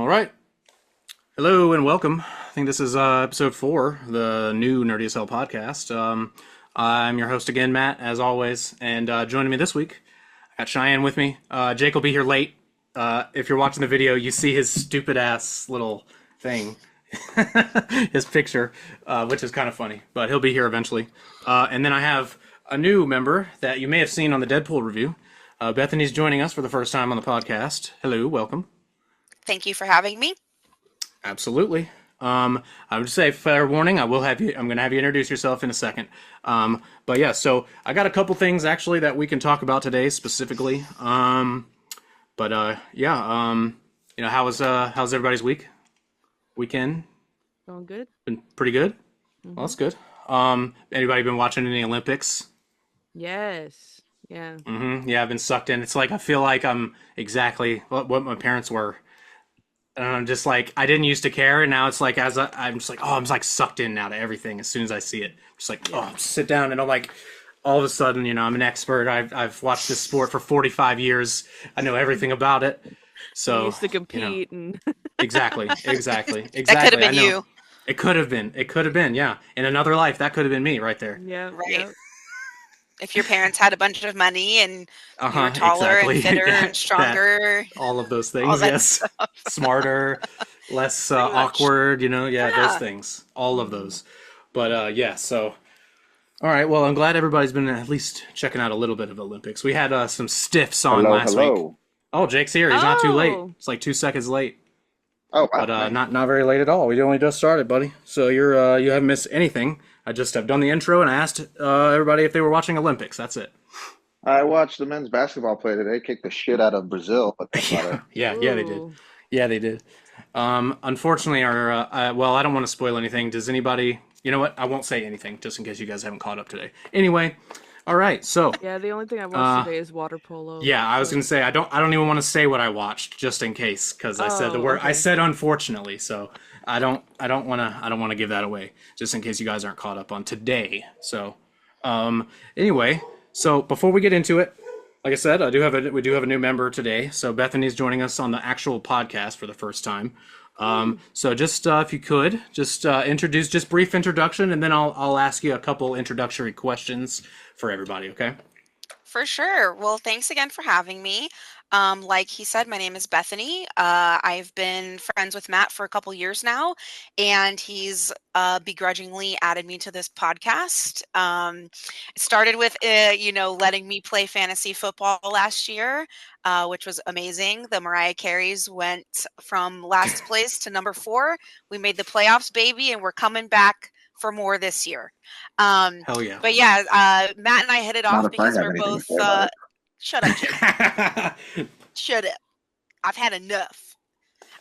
right. Hello and welcome. I think this is episode 4, the new Nerdy as Hell podcast. I'm your host again, Matt, as always. And joining me this week, I got Cheyenne with me. Jake will be here late. If you're watching the video, you see his stupid ass little thing, his picture, which is kind of funny. But he'll be here eventually. And then I have a new member that you may have seen on the Deadpool review. Bethany's joining us for the first time on the podcast. Hello, welcome. Thank you for having me. Absolutely. I would say, fair warning, I'm going to have you introduce yourself in a second. But yeah, so I got a couple things actually that we can talk about today specifically. How's everybody's weekend? Going good. Been pretty good. Well, that's good. Anybody been watching any Olympics? Yes. Yeah. Yeah, I've been sucked in. It's like I feel like I'm exactly what my parents were. And I'm just like, I didn't used to care, and now it's like I'm just like, I'm just like sucked in now to everything as soon as I see it. Just like, sit down, and I'm like, all of a sudden, I'm an expert. I've watched this sport for 45 years. I know everything about it. So I used to compete and exactly. That could have been you. It could have been. Yeah, in another life, that could have been me right there. yeah, Right. yeah. If your parents had a bunch of money and you were taller Exactly. and fitter and stronger. All of those things, All that yes. stuff. Smarter, less Pretty much. awkward, those Yeah. things. All of those. But so all right, well, I'm glad everybody's been at least checking out a little bit of Olympics. We had some stiffs on last week. Oh, Jake's here. He's not too late. Oh. It's like 2 seconds late. Oh, wow. But not very late at all. We only just started, buddy. So you haven't missed anything. I've done the intro and I asked everybody if they were watching Olympics. That's it. I watched the men's basketball play today. Kicked the shit out of Brazil, but that's about it. Yeah, they did. Ooh. Yeah, they did. Unfortunately, I don't want to spoil anything. Does anybody? You know what? I won't say anything just in case you guys haven't caught up today. Anyway, all right. So Yeah, the only thing I watched today is water polo. yeah, I was gonna say I don't even want to say what I watched just in case because I said the word. I Okay. said unfortunately, so I don't want to give that away just in case you guys aren't caught up on today. So anyway, so before we get into it, like I said, we do have a new member today. So Bethany's joining us on the actual podcast for the first time. So just if you could just brief introduction, and then I'll ask you a couple introductory questions for everybody. Okay. For sure. Well, thanks again for having me. Like he said, my name is Bethany. I've been friends with Matt for a couple years now, and he's begrudgingly added me to this podcast. It started with, letting me play fantasy football last year, which was amazing. The Mariah Careys went from last place to number 4. We made the playoffs, baby, and we're coming back for more this year. Hell yeah. But yeah, Matt and I hit it Not off if I because have we're anything to both. say about it. Shut up, Jake. Shut up. I've had enough.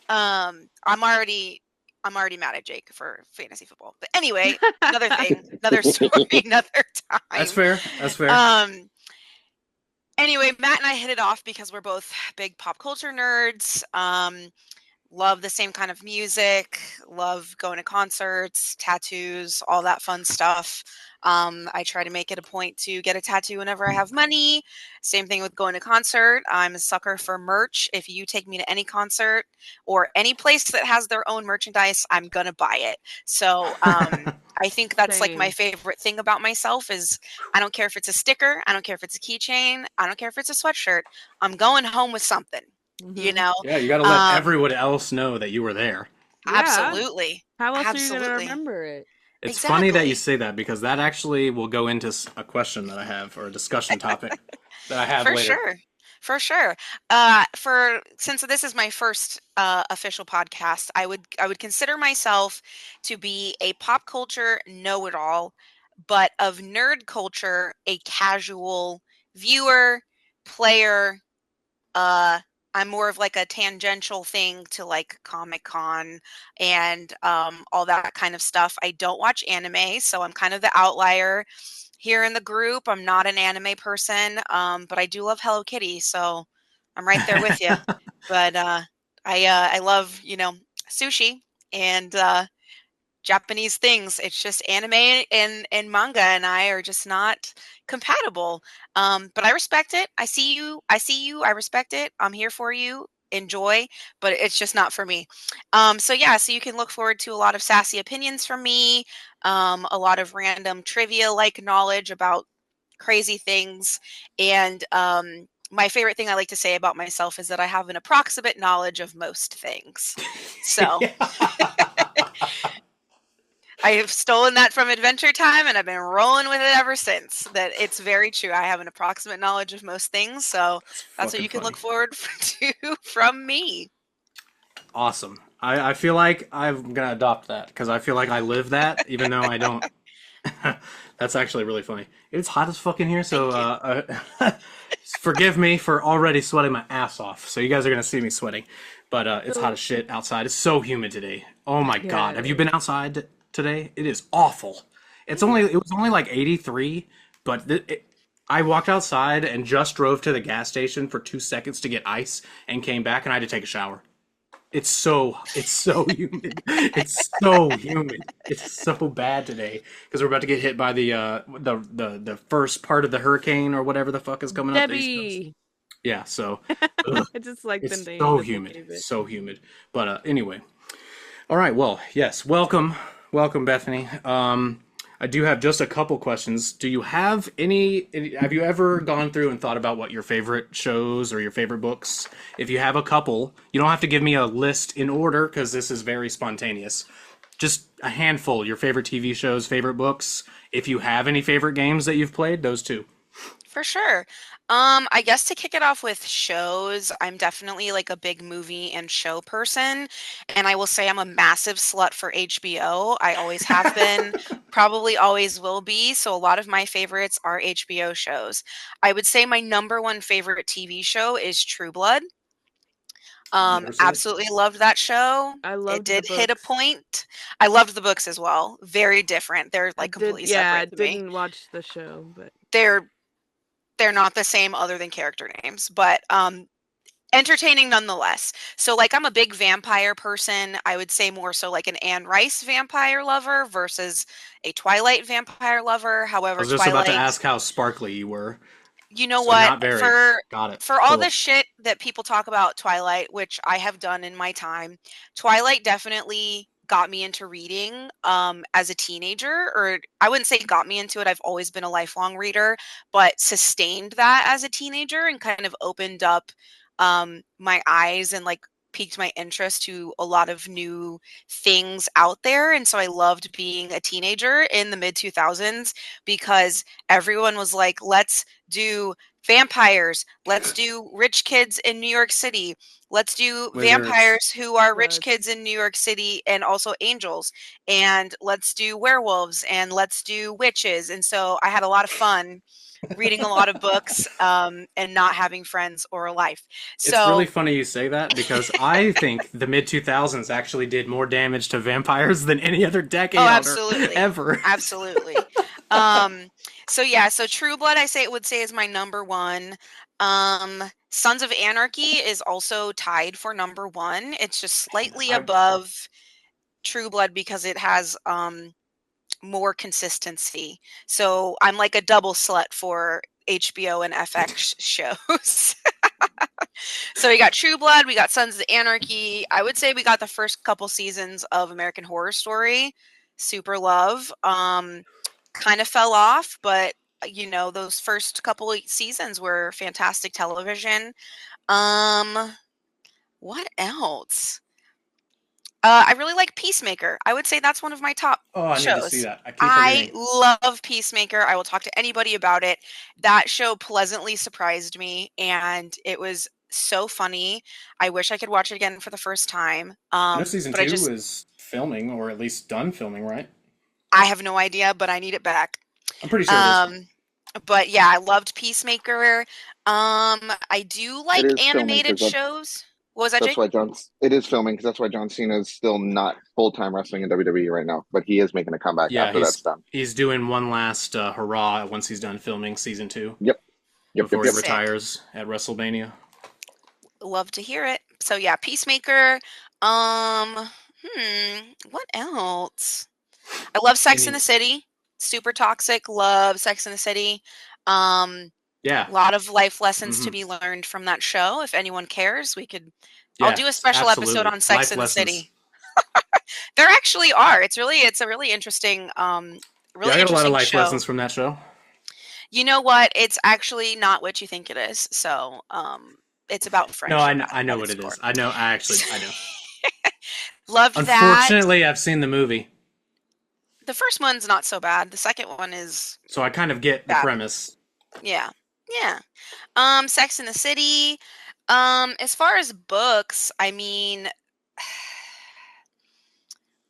I'm already mad at Jake for fantasy football. But anyway, another thing, another story, another time. That's fair. Anyway, Matt and I hit it off because we're both big pop culture nerds. Love the same kind of music, love going to concerts, tattoos, all that fun stuff. I try to make it a point to get a tattoo whenever I have money. Same thing with going to concert. I'm a sucker for merch. If you take me to any concert or any place that has their own merchandise, I'm gonna buy it. So I think that's like my Same. favorite thing about myself is I don't care if it's a sticker, I don't care if it's a keychain, I don't care if it's a sweatshirt. I'm going home with something. You Mhm. know, Yeah, you got to let everyone else know that you were there. Yeah. absolutely. How else are you gonna Absolutely. remember it? It's funny that you Exactly. say that because that actually will go into a question that I have or a discussion topic that I have For later. sure. For sure. Since this is my first official podcast, I would consider myself to be a pop culture know-it-all, but of nerd culture, a casual viewer, player. I'm more of like a tangential thing to like Comic Con and all that kind of stuff. I don't watch anime, so I'm kind of the outlier here in the group. I'm not an anime person, but I do love Hello Kitty, so I'm right there with you. But I love sushi and Japanese things. It's just anime and manga and I are just not compatible. But I respect it. I see you. I respect it. I'm here for you. enjoy, but it's just not for me. So you can look forward to a lot of sassy opinions from me, a lot of random trivia like knowledge about crazy things, and my favorite thing I like to say about myself is that I have an approximate knowledge of most things. So I have stolen that from Adventure Time, and I've been rolling with it ever since. That it's very true. I have an approximate knowledge of most things, so that's what you can funny. look forward to from me. Awesome. I feel like I'm gonna adopt that because I feel like I live that, even though I don't. That's actually really funny. It's hot as fuck in here, so forgive me for already sweating my ass off. So you guys are gonna see me sweating, but it's hot as shit outside. It's so humid today. Oh my god, have you been outside today? It is awful. It was only like 83, but I walked outside and just drove to the gas station for 2 seconds to get ice and came back and I had to take a shower. It's so humid. It's so humid. It's so bad today because we're about to get hit by the first part of the hurricane or whatever the fuck is coming up. Debbie. Yeah, so I just like the it's name. so that they humid, gave it. so humid. But anyway, all right. Well, yes, welcome, Bethany. I do have just a couple questions. Do you have have you ever gone through and thought about what your favorite shows or your favorite books? If you have a couple, you don't have to give me a list in order because this is very spontaneous. Just a handful, your favorite TV shows, favorite books. If you have any favorite games that you've played, those two. For sure. I guess to kick it off with shows, I'm definitely like a big movie and show person. And I will say I'm a massive slut for HBO. I always have been, probably always will be. So a lot of my favorites are HBO shows. I would say my number one favorite TV show is True Blood. Never seen it. Absolutely loved that show. I It loved the did hit a books. point. I loved the books as well. Very different. They're like completely I separate to me. didn't watch the show, but They're not the same other than character names, but entertaining nonetheless. So like I'm a big vampire person. I would say more so like an Anne Rice vampire lover versus a Twilight vampire lover. I However, was just about to Twilight, ask how sparkly you were. you know So what? not very. For Got it. for all Cool. the shit that people talk about Twilight, which I have done in my time, Twilight definitely got me into reading as a teenager, or I wouldn't say got me into it. I've always been a lifelong reader, but sustained that as a teenager and kind of opened up my eyes and like piqued my interest to a lot of new things out there. And so I loved being a teenager in the mid 2000s because everyone was like, let's do vampires. Let's do rich kids in New York City. Let's do Wizards. vampires who are rich Yes. kids in New York City and also angels. And let's do werewolves and let's do witches. And so I had a lot of fun reading a lot of books and not having friends or a life. It's really So, funny you say that because I think the mid 2000s actually did more damage to vampires than any other decade oh, on Earth absolutely. ever. Absolutely. So True Blood, would say is my number one. Sons of Anarchy is also tied for number one. It's just slightly I- above True Blood because it has more consistency. So I'm like a double slut for HBO and FX shows. So we got True Blood, we got Sons of Anarchy. I would say we got the first couple seasons of American Horror Story. Super love. Kind of fell off, but those first couple seasons were fantastic television. What else? I really like Peacemaker. I would say that's one of my top Oh, I need to see shows. that. I keep I forgetting. love Peacemaker. I will talk to anybody about it. That show pleasantly surprised me, and it was so funny. I wish I could watch it again for the first time. I know season But I 2 just is filming, or at least done filming, right? I have no idea, but I need it back. I'm pretty sure it is. But yeah, I loved Peacemaker. I do It like is filming animated because shows. What was that, that's Jake? why it is filming because that's why John Cena is still not full time wrestling in WWE right now, but he is making a comeback Yeah, after that's done. he's doing one last hurrah once he's done filming season 2 Yep. before he Sick. retires at WrestleMania. Love to hear it. So yeah, Peacemaker. Um, what else? I love Sex in the City. Super toxic. Love Sex in the City. A Yeah. lot of life lessons to Mhm. be learned from that show. If anyone cares, we could I'll do a Yes, special episode absolutely. on Sex Life in the lessons. City. There actually are. It's a really Yeah, I got a lot of interesting life show. lessons from that show. You know what? It's actually not what you think it is. So, it's about No, friendship I at know what its it core. is. I know. Loved that. Unfortunately, I've seen the movie, The first one's not so bad. The second one is so I kind of get the bad. premise. Yeah. Yeah. Sex in the City. As far as books, I mean,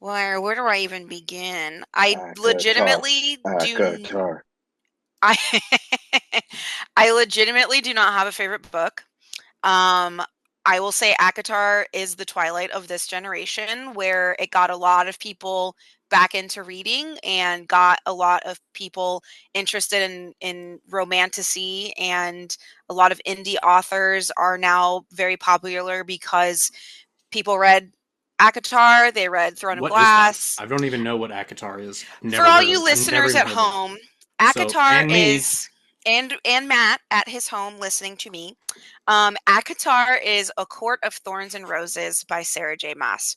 where do I even begin? I Akatar. legitimately do Akatar. I I legitimately do not have a favorite book. Um, I will say ACOTAR is the twilight of this generation, where it got a lot of people back into reading and got a lot of people interested in romantasy, and a lot of indie authors are now very popular because people read ACOTAR, they read Throne of What is that? Glass. I don't even know what ACOTAR is. For Never all heard of you it. I've never listeners even at heard of it. home, So, ACOTAR and me, is and Matt at his home listening to me. ACOTAR is A Court of Thorns and Roses by Sarah J. Maas.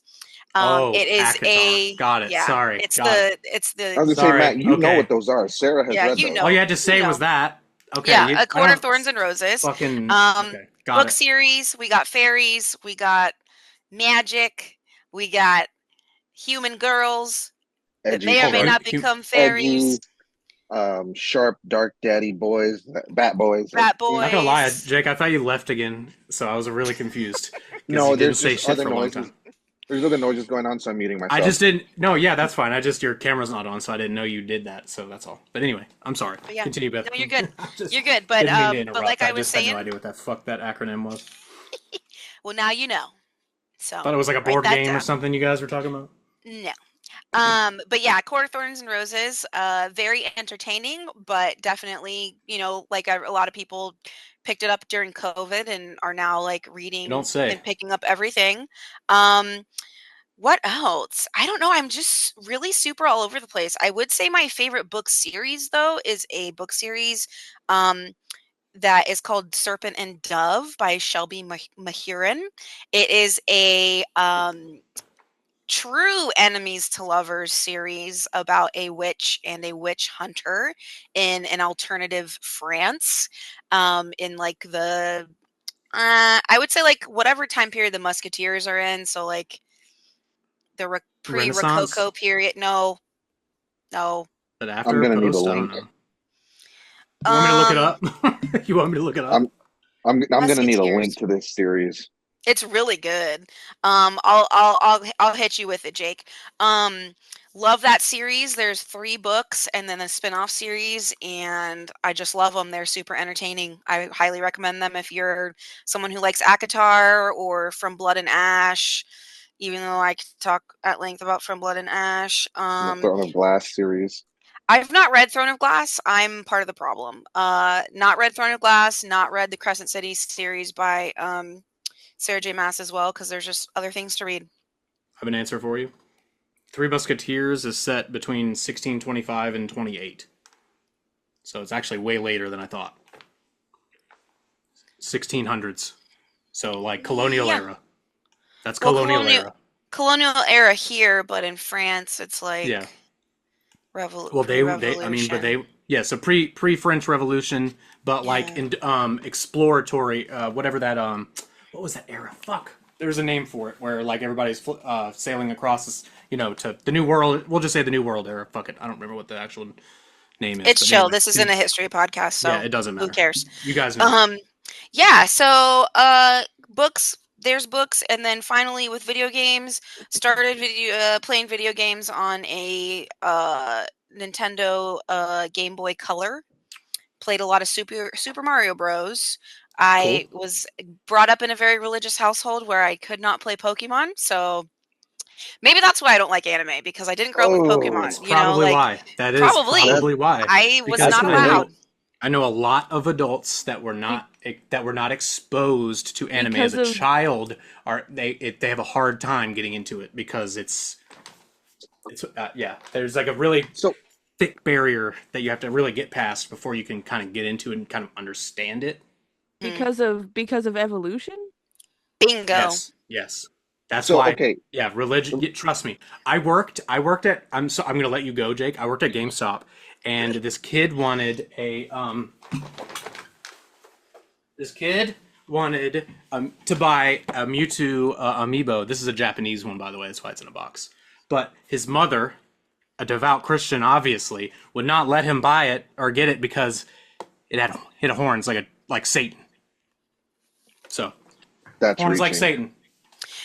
oh, It is ACOTAR. Got it. yeah, Sorry. Got it. it's I the was gonna say, Sorry. Matt, you know Okay. what those are. Sarah has yeah, read you those. All you know, had to you say was know. that. Okay. Yeah, A I Court of don't Thorns and Roses. fucking. Um, Okay. Got book it. series, we got fairies, we got magic, we got human girls that Edgy, may or Hold may on. sharp, not become edgy, fairies, sharp, dark daddy boys, bat boys. Like, bat Not gonna lie, boys. Jake. I thought you left again, so I was really confused because you no, didn't there's say just shit other for a long noises. time. There's other noises going on, so I'm muting I myself. just didn't. No, yeah, that's fine. I just your camera's not on, so I didn't know you did that. So that's all. But anyway, I'm sorry. But yeah, Continue, Beth. no, you're good. I just You're good. didn't mean to But like interrupt. I I was just had no saying, idea what that fuck that acronym was. well, now you know. So Thought it was like a write board that game or down. something you guys were talking about. No. But yeah, Court of Thorns and Roses, very entertaining, but definitely, like a lot of people picked it up during COVID and are now like You don't reading say. and picking up everything. Um, what else? I don't know. I'm just really super all over the place. I would say my favorite book series, though, is a book series um, that is called Serpent and Dove by Shelby Mahurin. It is a true enemies to lovers series about a witch and a witch hunter in an alternative France, in like the I would say like whatever time period the Musketeers are in. So like the Renaissance? pre-Rococo period. No, no. But I'm after or gonna need a post? I don't link. know. You want me to look it Um, up? You want me to look it up? I'm I'm gonna need a link Musketeers. to this series. It's really good. I'll hit you with it, Jake. Um, love that series. There's 3 books and then a spin-off series, and I just love them. They're super entertaining. I highly recommend them if you're someone who likes ACOTAR or From Blood and Ash, even though I could talk at length about From Blood and Ash. And the Throne of Glass series. I've not read Throne of Glass. I'm part of the problem. Not read Throne of Glass, not read the Crescent City series by Sarah J. Maas as well, because there's just other things to read. I have an answer for you. Three Musketeers is set between 1625 and 28. So it's actually way later than I thought. 1600s. So like colonial Yeah. era. That's Well, colonial era. colonial era here, but in France, it's like Yeah. Well, they I mean, but pre-revolution. yeah. So pre French Revolution, but like Yeah. in exploratory, whatever that what was that era? Fuck. There's a name for it where like everybody's sailing across this, to the New World. We'll just say the New World era. Fuck it. I don't remember what the actual name is. It's But chill. anyway, This isn't a history podcast, yeah, so it doesn't who matter. cares? You guys know. Yeah, so books, there's books, and then finally with video games, started playing video games on a Nintendo Game Boy Color. Played a lot of Super Mario Bros. Cool. I was brought up in a very religious household where I could not play Pokemon, so maybe that's why I don't like anime, because I didn't grow up with That's Pokemon, Oh, probably like why. That is probably that probably why. I was Because not that's I know allowed. innate. I know a lot of adults that were Be- not exposed to anime as because a of child they have a hard time getting into it because it's yeah, there's like a really So thick barrier that you have to really get past before you can kind of get into it and kind of understand it. Mm, because of evolution. bingo. Yes. Yes. That's So why. okay, Yeah, religion. Trust me. I'm I'm gonna let you go, Jake. I worked at GameStop, and this kid wanted a This kid wanted to buy a Mewtwo amiibo. This is a Japanese one, by the way. That's why it's in a box. But his mother, a devout Christian, obviously, would not let him buy it or get it because it had hit horns like Satan. So that's horns like reaching. Satan.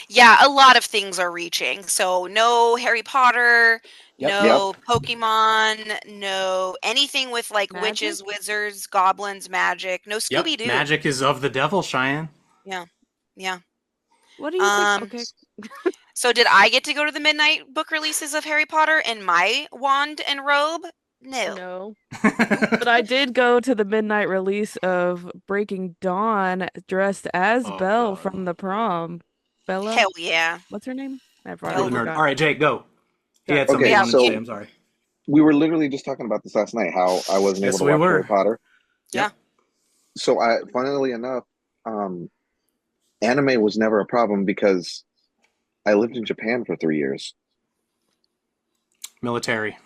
Yeah, a lot of things are reaching. So no Harry Potter, Yep. no Pokemon, no anything with like Magic? witches, wizards, goblins, magic, no Yep. Scooby Doo. Magic is of the devil, Cheyenne. Yeah. Yeah. What do you think? Um, Okay. So did I get to go to the midnight book releases of Harry Potter in my wand and robe? No. No. But I did go to the midnight release of Breaking Dawn dressed as Oh, Belle God. from the prom. Bella? Hell yeah. What's her name? I've You're already the nerd. forgot. All right, Jake, go. He had Sorry. something he Okay, Yeah, wanted to say. so I'm sorry. we were literally just talking about this last night. How I wasn't able Yes, to we watch Harry were. Potter. Yeah. So funnily enough, um, anime was never a problem because I lived in Japan for 3 years. Military.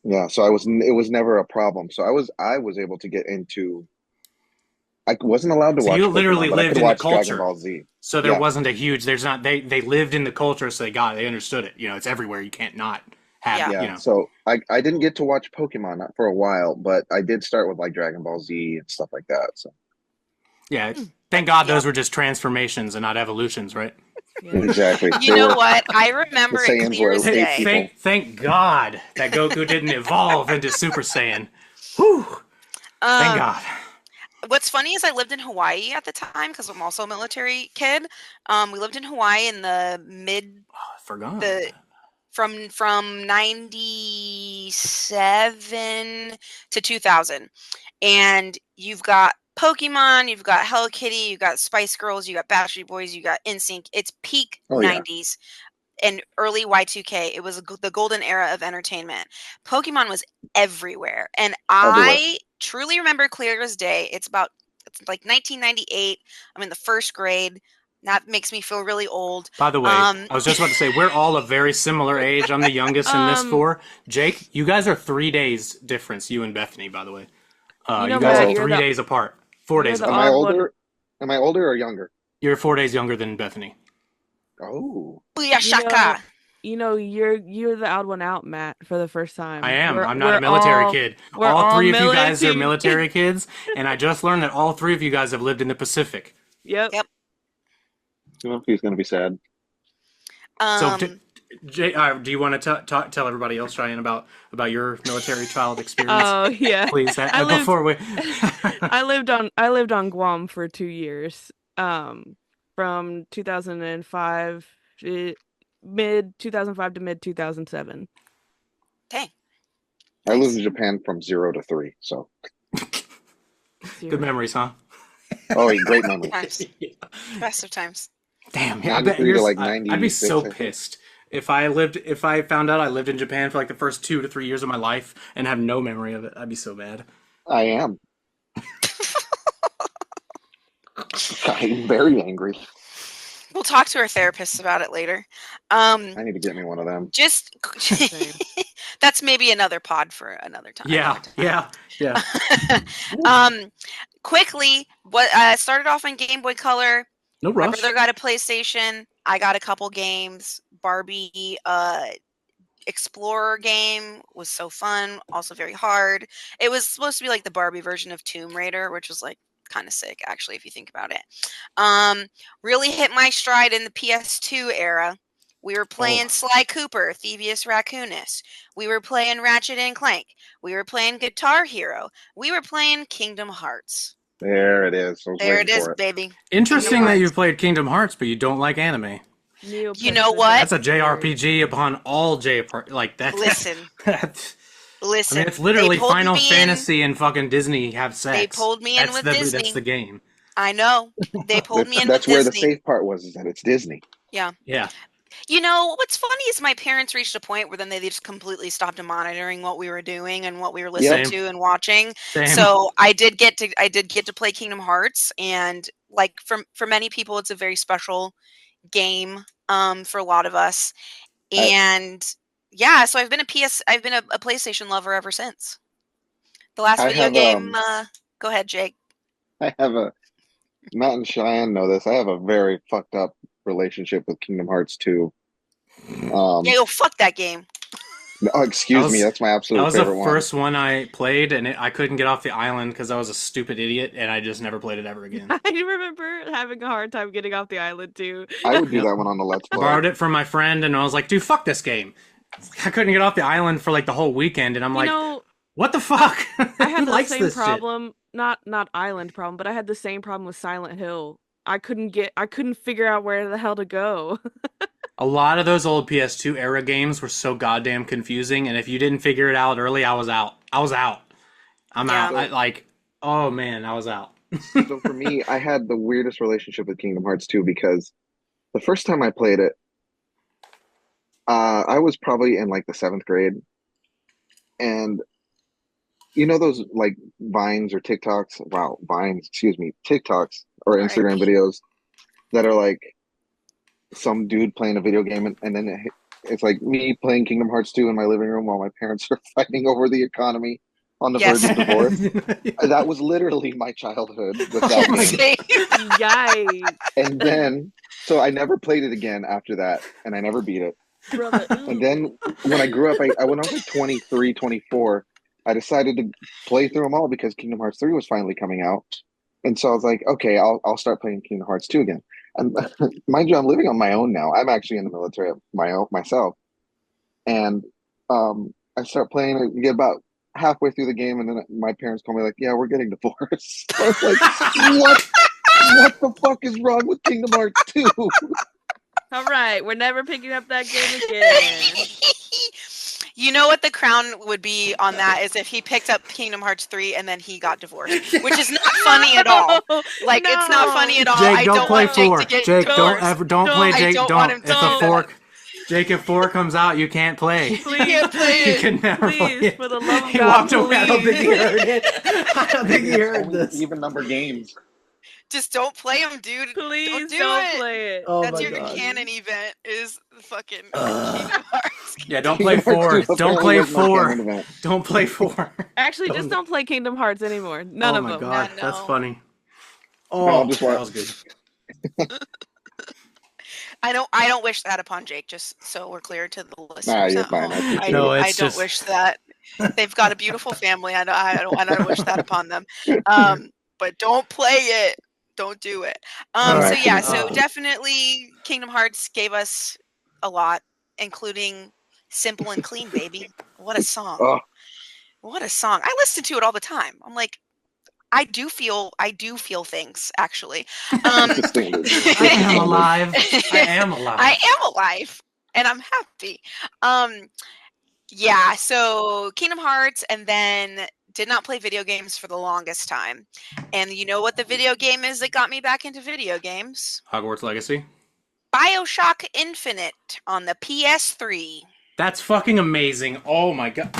Yeah, so it was never a problem. So I was able to get into. I wasn't allowed to So you watch literally Pokemon, but I lived could in the watch Dragon culture. Ball Z. So there Yeah, wasn't a huge. There's not. They lived in the culture, so they understood it. You know, it's everywhere. You can't not have. Yeah. You yeah. know. So I didn't get to watch Pokemon for a while, but I did start with like Dragon Ball Z and stuff like that. So Yeah. Thank God Yeah. those were just transformations and not evolutions, right? Yeah. exactly, You know what? I the remember it Saiyans clear were as ape day. people. Thank God that Goku didn't evolve into Super Saiyan. Whew. Thank Um, God. what's funny is I lived in Hawaii at the time because I'm also a military kid. We lived in Hawaii in the mid Oh, I forgot. the from 97 to 2000. And you've got Pokemon, you've got Hello Kitty, you've got Spice Girls, you got Backstreet Boys, you got NSYNC. It's peak Oh yeah, 90s and early Y2K. It was the golden era of entertainment. Pokemon was everywhere. And everywhere. I truly remember clear as day. It's like 1998. I'm in the first grade. That makes me feel really old. By the way, I was just about to say we're all a very similar age. I'm the youngest in this Um, four. Jake, you guys are 3 days difference. You and Bethany, by the way. You You know, guys Matt, are you're 3 days apart. 4 days the Am apart. I odd one. older? Am I older or younger? You're 4 days younger than Bethany. Oh, Booyashaka. You're the odd one out, Matt, for the first time. I am. I'm not a military kid. We're All all three of you guys are military. military kids, and I just learned that all three of you guys have lived in the Pacific. Yep. Yep. you know, he's gonna be sad. So, Um, Jay, do you want to tell everybody else, Cheyenne, about your military child experience? Oh yeah. Please, I lived before we. I lived on Guam for 2 years. From 2005 mid 2005 to mid 2007. dang. I lived Nice. in Japan from 0 to 3, so Good memories, huh? oh, great memory. Times. Best of times. Damn, yeah, I bet 93 to like I'd be so 96, I think. pissed if I found out I lived in Japan for like the first 2 to 3 years of my life and have no memory of it. I'd be so mad. I am. I'm very angry. We'll talk to our therapists about it later. Um, I need to get me one of them. just Same. that's maybe another pod for another time. Yeah. Um, quickly, what started off on Game Boy Color. No My rush. brother got a PlayStation. I got a couple games. Barbie Explorer game was so fun, also very hard. It was supposed to be like the Barbie version of Tomb Raider, which was like kind of sick actually if you think about it. Um, really hit my stride in the PS2 era. We were playing Oh. Sly Cooper, Thievius Raccoonus. We were playing Ratchet and Clank. We were playing Guitar Hero. We were playing Kingdom Hearts. There it is. I was There waiting it is, for it. baby. Interesting Kingdom that you Hearts. played Kingdom Hearts, but you don't like anime. You know what? That's a JRPG upon all JRPG. Like that. Listen. That's, I Listen. mean, it's literally they pulled Final me in. Fantasy and fucking Disney have sex. They pulled me in with Disney. That's the game. I know. They pulled me in That's with where the Disney. safe part was, is that it's Disney. Yeah. Yeah. You know, what's funny is my parents reached a point where then they just completely stopped monitoring what we were doing and what we were listening Same. to and watching. Same. So I did get to play Kingdom Hearts, and like for many people it's a very special game for a lot of us. I And yeah, so I've been a PlayStation lover ever since. The last I video have game, go ahead, Jake. I have a Matt and Cheyenne know this. I have a very fucked up relationship with Kingdom Hearts 2. Yeah, go fuck that game. Oh, That excuse me, was that's my that absolute was the favorite one. first one I played, and I couldn't get off the island because I was a stupid idiot, and I just never played it ever again. I remember having a hard time getting off the island too. I would do Yep. that one on the Let's Play. Borrowed it from my friend, and I was like, dude, fuck this game. I couldn't get off the island for like the whole weekend, and I'm You like, know, what the fuck? I had Who the likes same this shit? problem, not island problem, but I had the same problem with Silent Hill. I couldn't figure out where the hell to go. A lot of those old PS2 era games were so goddamn confusing, and if you didn't figure it out early, I was out. I was out. I'm Yeah. out. Oh man, I was out. So for me, I had the weirdest relationship with Kingdom Hearts 2 because the first time I played it, I was probably in like the seventh grade, and you know those like Vines or TikToks? Wow, Vines, excuse me, TikToks or Instagram R.I.P. videos that are like some dude playing a video game, and then it's like me playing Kingdom Hearts 2 in my living room while my parents are fighting over the economy on the verge Yes. of divorce. That was literally my childhood with that Oh my game. Yikes, And then, so I never played it again after that, and I never beat it. brother. And then when I grew up, when I was like 23, 24, I decided to play through them all because Kingdom Hearts 3 was finally coming out. And so I was like, okay, I'll start playing Kingdom Hearts 2 again. And mind you, I'm living on my own now. I'm actually in the military myself. And I start playing it, get about halfway through the game, and then my parents call me like, yeah, we're getting divorced. I was like, what the fuck is wrong with Kingdom Hearts 2? All right, we're never picking up that game again. You know what the crown would be on that is if he picked up Kingdom Hearts 3 and then he got divorced, which is not funny at all. Like, it's not funny at all. Jake, I don't play want Jake four. to get Jake, divorced. don't play I Jake. don't want him Don't. to If do a that. four, Jake, if 4 comes out, you can't play. Please, can't play You it. can never play please, it. for the love of He God, walked away. I don't think he please. heard it. I don't think he heard Only this. even number games. Just don't play him, dude. Please do don't it. play it. Oh That's my your God. canon event is the fucking Kingdom Hearts. Yeah, don't play Kingdom Hearts 4. 2 Don't apparently play was my 4. canon event. Don't play 4. Actually, just don't play Kingdom Hearts anymore. None Oh of my them. God, Yeah, that's no. funny. No, Oh, I'll just that watch. was good. I don't wish that upon Jake, just so we're clear to the listeners you're at fine. I home. appreciate No, I it's don't just wish that. They've got a beautiful family. I don't wish that upon them. But don't play it. Don't do it. No, So yeah, actually, so definitely Kingdom Hearts gave us a lot, including Simple and Clean, baby. What a song. oh, What a song. I listen to it all the time. I'm like, I do feel things, actually. it's a standard. I am alive. I am alive. I am alive, and I'm happy. Yeah, so Kingdom Hearts, and then did not play video games for the longest time. And you know what the video game is that got me back into video games? Hogwarts Legacy. BioShock Infinite on the PS3. That's fucking amazing. Oh my God.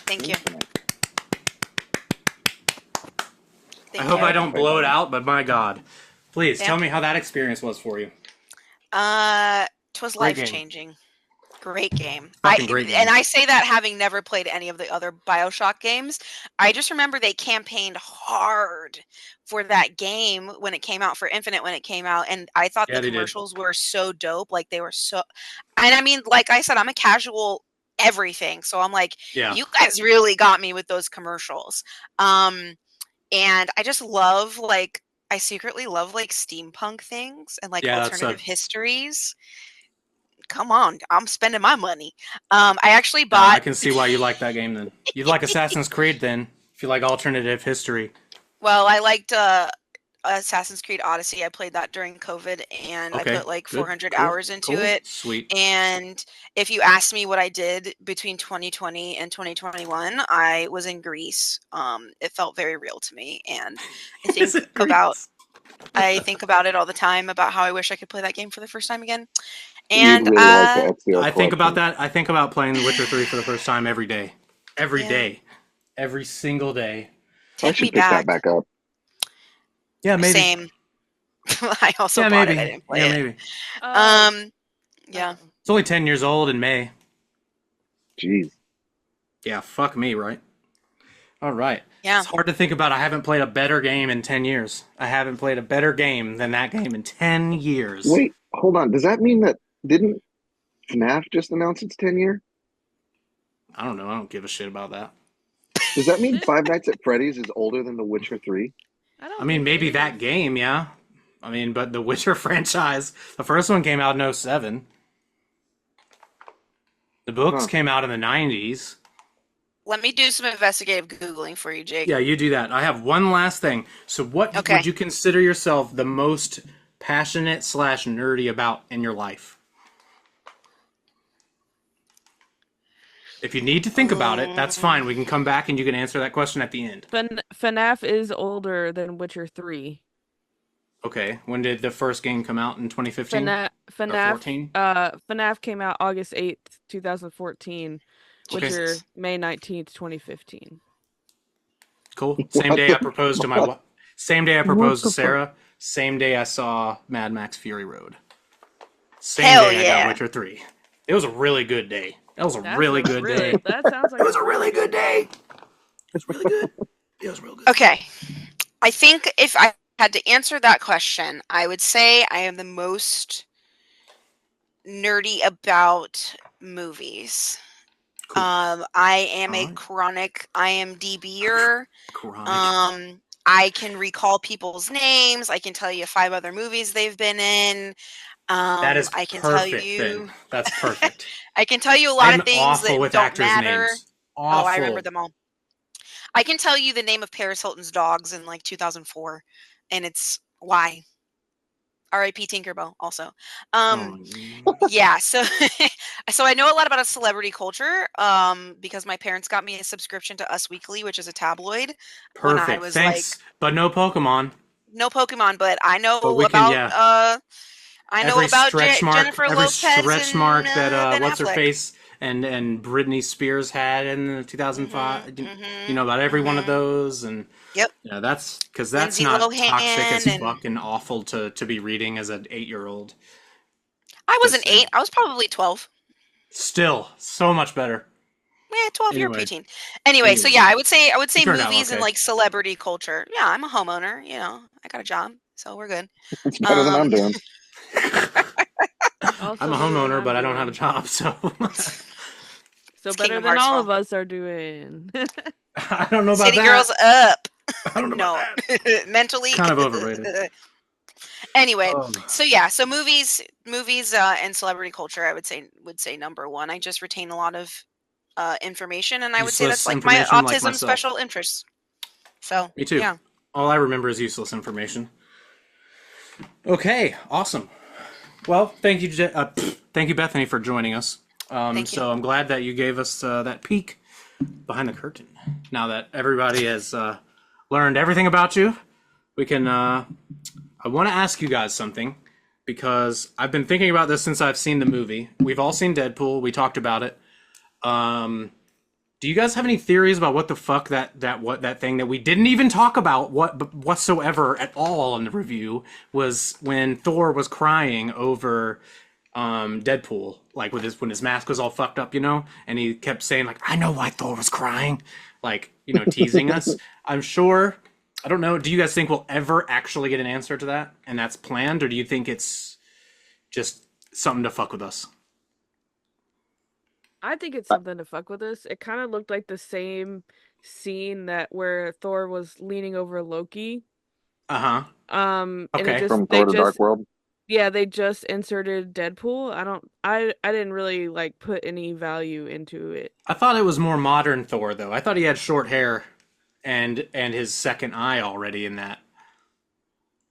Thank you. I hope I don't blow it out, but my God. Please Yeah. tell me how that experience was for you. It was Great game. life-changing. Great game. Fucking great game. And I say that having never played any of the other BioShock games. I just remember they campaigned hard for that game when it came out, for Infinite when it came out, and I thought Yeah, the they did. commercials were so dope. Like, they were so... And I mean, like I said, I'm a casual everything, so I'm like, Yeah. you guys really got me with those commercials. And I just love, like, I secretly love, like, steampunk things and, like, Yeah, that's alternative histories. Come on, I'm spending my money. I actually I bought... can see why you like that game then. You like Assassin's Creed then, if you like alternative history. Well, I liked Assassin's Creed Odyssey. I played that during COVID, and Okay, I put like good, 400 cool, hours into cool, it. Sweet. And if you ask me what I did between 2020 and 2021, I was in Greece. It felt very real to me, and I Is think it Greece? about it all the time, about how I wish I could play that game for the first time again. You'd And really like the FCL I think about collection. that. I think about playing The Witcher 3 for the first time every day. Every Yeah. day. Every single day. I take should me pick that back. back up. Yeah, maybe. Same. I also Yeah, bought it. maybe. I didn't play Yeah, it. maybe. Oh, Yeah. It's only 10 years old in May. Jeez. Yeah, fuck me, right? All right. Yeah. It's hard to think about. I haven't played a better game in 10 years. I haven't played a better game than that game in 10 years. Wait, hold on. Does that mean that didn't FNAF just announce its 10-year? I don't know. I don't give a shit about that. Does that mean Five Nights at Freddy's is older than The Witcher 3? I I don't mean, think it maybe that is. game, yeah. I mean, but the Witcher franchise, the first one came out in '07. The books Huh. came out in the 90s. Let me do some investigative Googling for you, Jake. Yeah, you do that. I have one last thing. So what Okay. would you consider yourself the most passionate / nerdy about in your life? If you need to think about it, that's fine. We can come back and you can answer that question at the end. FNAF is older than Witcher 3. Okay. When did the first game come out? In 2015? Or FNAF 14? FNAF came out August 8th, 2014. Okay. Witcher Jesus. May 19th, 2015. Cool. Same What day the I proposed to my fuck? wife. Same day I What proposed to the fuck? Sarah. Same day I saw Mad Max Fury Road. Same Hell day I got yeah. Witcher 3. It was a really good day. That was a That's really a good day. That sounds like It was a really good day. It was really good. It was real good. Okay. I think if I had to answer that question, I would say I am the most nerdy about movies. Cool. I am a Alright. chronic IMDb'er. Chronic. I can recall people's names. I can tell you 5 other movies they've been in. That is I can tell perfect, you then. That's perfect. I can tell you a lot I'm of things awful that with don't actors' matter. names. Oh, I remember Awful. them all. I can tell you the name of Paris Hilton's dogs in like 2004, and it's why. R.I.P. Tinkerbell. Also, Oh, yeah. So, so I know a lot about a celebrity culture. Because my parents got me a subscription to Us Weekly, which is a tabloid, when I perfect. was like Thanks, but no Pokemon. no Pokemon, but I But know we can, about yeah. Every Je- stretch mark, Jennifer Lopez and that Ben what's her Affleck. face and Britney Spears had in the 2005. You know about every one of those, and Yep. yeah, that's because that's Lindsay not toxic as Lohan and fucking awful to be reading as an 8-year-old. I Just wasn't 8. saying. I was probably 12. Still, so much better. 12, you're Anyway, preteen. Anyway, so yeah, I would say you turned out movies and okay. like celebrity culture. Yeah, I'm a homeowner, I got a job, so we're good. It's better than I'm doing. Also I'm a better than homeowner, I'm but I don't have a doing. job, so So It's better Kingdom than Hearts all 12. of us are doing. I don't know about City that. Girls up. I don't know about No. that. Mentally. Kind of overrated. Anyway, Oh, so yeah, so movies and celebrity culture I would say number 1. I just retain a lot of information, and I would say that's useless like my information like autism myself. special interest. So, Me too. yeah. All I remember is useless information. Okay, awesome. Well, thank you, thank you, Bethany, for joining us. Thank you. So I'm glad that you gave us that peek behind the curtain. Now that everybody has learned everything about you, we can. I want to ask you guys something because I've been thinking about this since I've seen the movie. We've all seen Deadpool. We talked about it. Do you guys have any theories about what the fuck that thing that we didn't even talk about whatsoever at all in the review was when Thor was crying over Deadpool, like when his mask was all fucked up, and he kept saying like, I know why Thor was crying, like, teasing us. I'm sure. I don't know. Do you guys think we'll ever actually get an answer to that, and that's planned, or do you think it's just something to fuck with us? I think it's something to fuck with us. It kind of looked like the same scene where Thor was leaning over Loki. Uh-huh. And Okay. From Thor to Dark World. Yeah, they just inserted Deadpool. I didn't really like put any value into it. I thought it was more modern Thor, though. I thought he had short hair and his second eye already in that.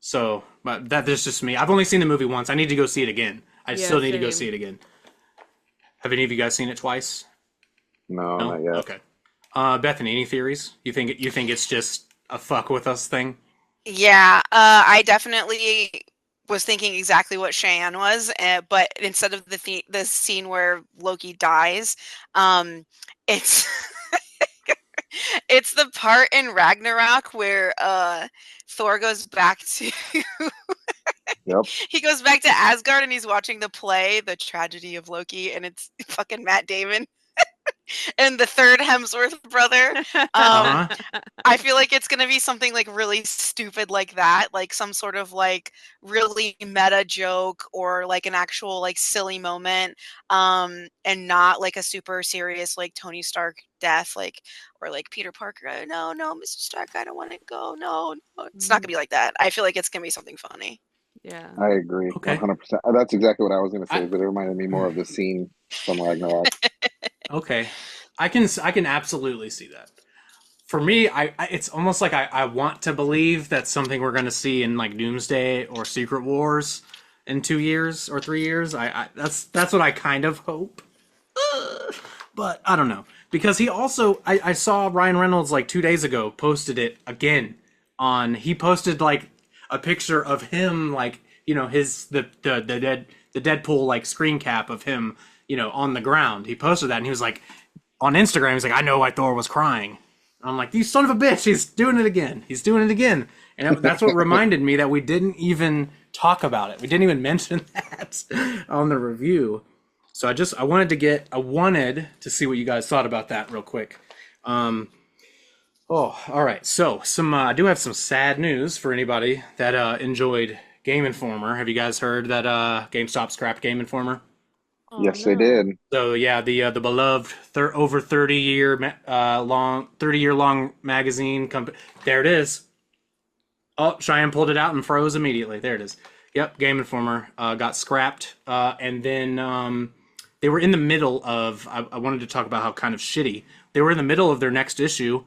So, but that's just me. I've only seen the movie once. I need to go see it again. I Yeah, still need to go same. see it again. Have any of you guys seen it twice? No, not yet. Okay. Bethany, any theories? You think it's just a fuck with us thing? Yeah, I definitely was thinking exactly what Cheyenne was, but instead of the scene where Loki dies, it's it's the part in Ragnarok where Thor goes back to Yep. He goes back to Asgard and he's watching the play, The Tragedy of Loki, and it's fucking Matt Damon and the third Hemsworth brother. Uh-huh. I feel like it's gonna be something like really stupid like that, like some sort of like really meta joke or like an actual like silly moment, and not like a super serious like Tony Stark death, like or like Peter Parker. No, no, Mr. Stark, I don't want to go. No, no, it's not gonna be like that. I feel like it's gonna be something funny. Yeah. I agree, Okay. 100%. That's exactly what I was going to say. I- But it reminded me more of the scene from Ragnarok. Okay. I can absolutely see that. For me, it's almost like I want to believe that's something we're going to see in like Doomsday or Secret Wars in 2 years or 3 years. That's what I kind of hope. But I don't know, because he also I saw Ryan Reynolds like 2 days ago posted it again he posted like a picture of him, like, you know, the Deadpool like screen cap of him, you know, on the ground. He posted that and he was like on Instagram, he's like, I know why Thor was crying. I'm like, you son of a bitch, he's doing it again. He's doing it again. And that's what reminded me that we didn't even talk about it. We didn't even mention that on the review. So I wanted to see what you guys thought about that real quick. All right. So I do have some sad news for anybody that enjoyed Game Informer. Have you guys heard that GameStop scrapped Game Informer? Oh, Yes, they no. did. So yeah, the beloved over 30-year long magazine company. There it is. Oh, Cheyenne pulled it out and froze immediately. There it is. Yep, Game Informer got scrapped, and then they were in the middle of. I wanted to talk about how kind of shitty they were in the middle of their next issue.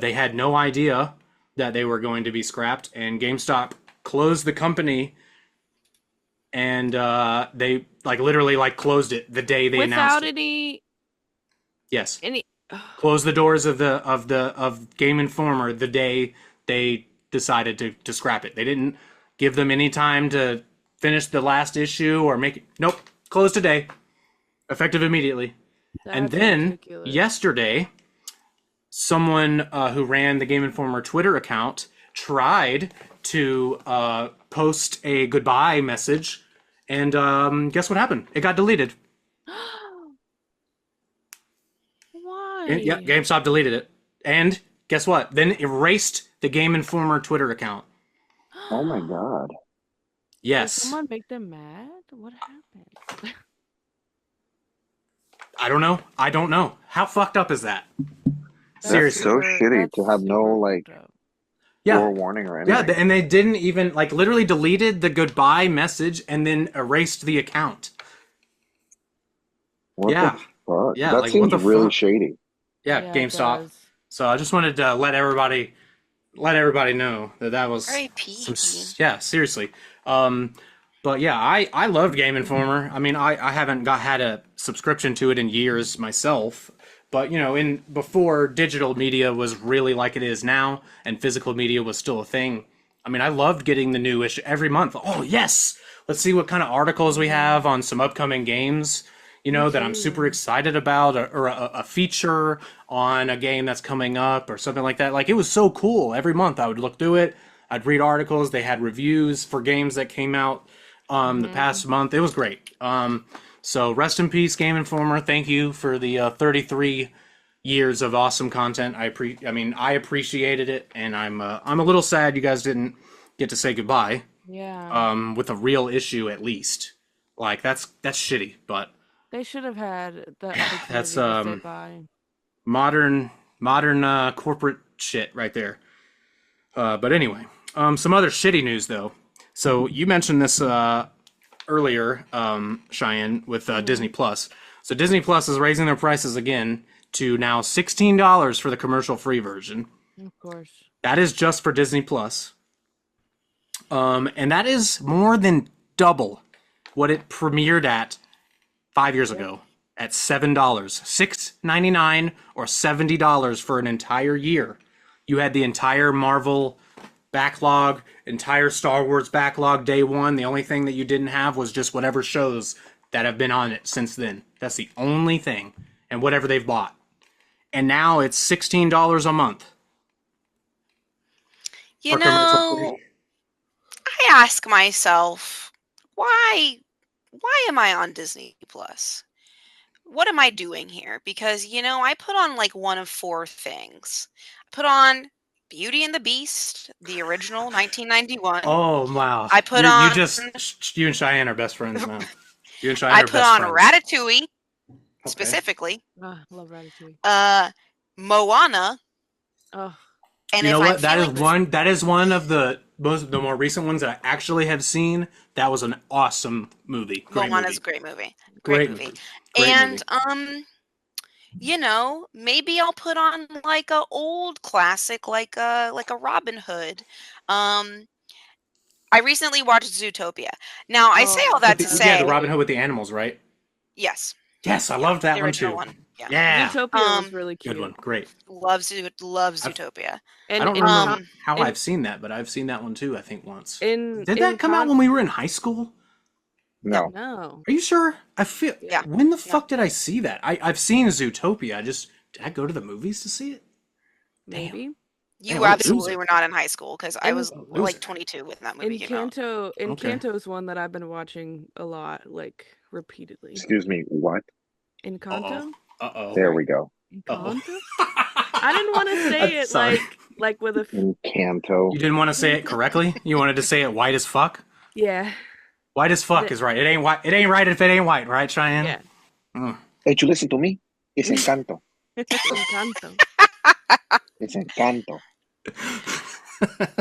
They had no idea that they were going to be scrapped, and GameStop closed the company. And they like literally like closed it the day they announced Without it. Yes, any. closed the doors of Game Informer the day they decided to scrap it. They didn't give them any time to finish the last issue or make it. Nope, closed today, effective immediately. And That's then ridiculous. yesterday, someone who ran the Game Informer Twitter account tried to post a goodbye message, and guess what happened? It got deleted. Why? Yeah, GameStop deleted it. And guess what? Then erased the Game Informer Twitter account. Oh my God. Did Yes. someone make them mad? What happened? I don't know. I don't know. How fucked up is that? That's Seriously. so shitty that's to have no super like fucked up. Yeah. forewarning or Yeah, anything. and they didn't even, like, literally deleted the goodbye message and then erased the account. What Yeah. the fuck? Yeah, That like, seems what the really fuck? shady. Yeah, Yeah, it GameStop. does. So I just wanted to let everybody know that was R.I.P. yeah, seriously. But yeah, I loved Game Informer. I mean, I haven't had a subscription to it in years myself, but you know, before digital media was really like it is now, and physical media was still a thing. I mean, I loved getting the new issue every month. Oh yes, let's see what kind of articles we have on some upcoming games. You know, that I'm super excited about, or a feature on a game that's coming up, or something like that. Like, it was so cool. Every month I would look through it. I'd read articles. They had reviews for games that came out the past month. It was great. So rest in peace, Game Informer. Thank you for the 33 years of awesome content. I appreciated it, and I'm a little sad you guys didn't get to say goodbye. Yeah. With a real issue at least. Like, that's shitty, but They should have had the opportunity that's to say bye. modern corporate shit right there. But anyway, some other shitty news though. So you mentioned this earlier, Cheyenne, with Disney Plus. So Disney Plus is raising their prices again to now $16 for the commercial-free version. Of course. That is just for Disney Plus. And that is more than double what it premiered at 5 years ago at $7, $6.99 or $70 for an entire year. You had the entire Marvel backlog, entire Star Wars backlog day one. The only thing that you didn't have was just whatever shows that have been on it since then. That's the only thing, and whatever they've bought. And now it's $16 a month. You know, I ask myself, why am I on Disney Plus? What am I doing here? Because, I put on like one of four things. I put on Beauty and the Beast, the original 1991. Oh wow, I put you on just you and Cheyenne are best friends now. You and Cheyenne I are put best on friends. Ratatouille Okay. specifically. Love Ratatouille. Moana, Oh, and You know if I'm what? That is feeling one of the more recent ones that I actually have seen. That was an awesome movie. Great Moana's movie. a great movie. Great Great movie. movie. Great And movie. maybe I'll put on like a old classic like a Robin Hood. Um I recently watched Zootopia. Now, I say all that to The say, Robin Hood with the animals, right? yes, Yes, I yeah, loved that the one original too. one. Yeah. Yeah, Zootopia was really good cute. one. Great. Love I've, Zootopia. I And don't in remember con how in I've seen that, but I've seen that one too. I think once. in Did in that come out con when we were in high school? No, No. no. Are you sure? I feel. Yeah. yeah, When the no. fuck did I see that? I've seen Zootopia. Did I go to the movies to see it? Damn. Maybe. Damn, You what a absolutely loser. were not in high school because I In was What a like loser. 22 when that movie came out. Okay. Encanto's one that I've been watching a lot, like repeatedly. Excuse me, what? Uh oh. Encanto? Uh oh. There Sorry. we go. Uh oh. Encanto? I didn't want to say it Sorry. like with a Encanto. You didn't want to say it correctly. You wanted to say it white as fuck. yeah. White as fuck The- is right. It ain't white. It ain't right if it ain't white, right, Cheyenne? yeah. Mm. Hey, you listen to me? It's Encanto. Encanto. It's Encanto.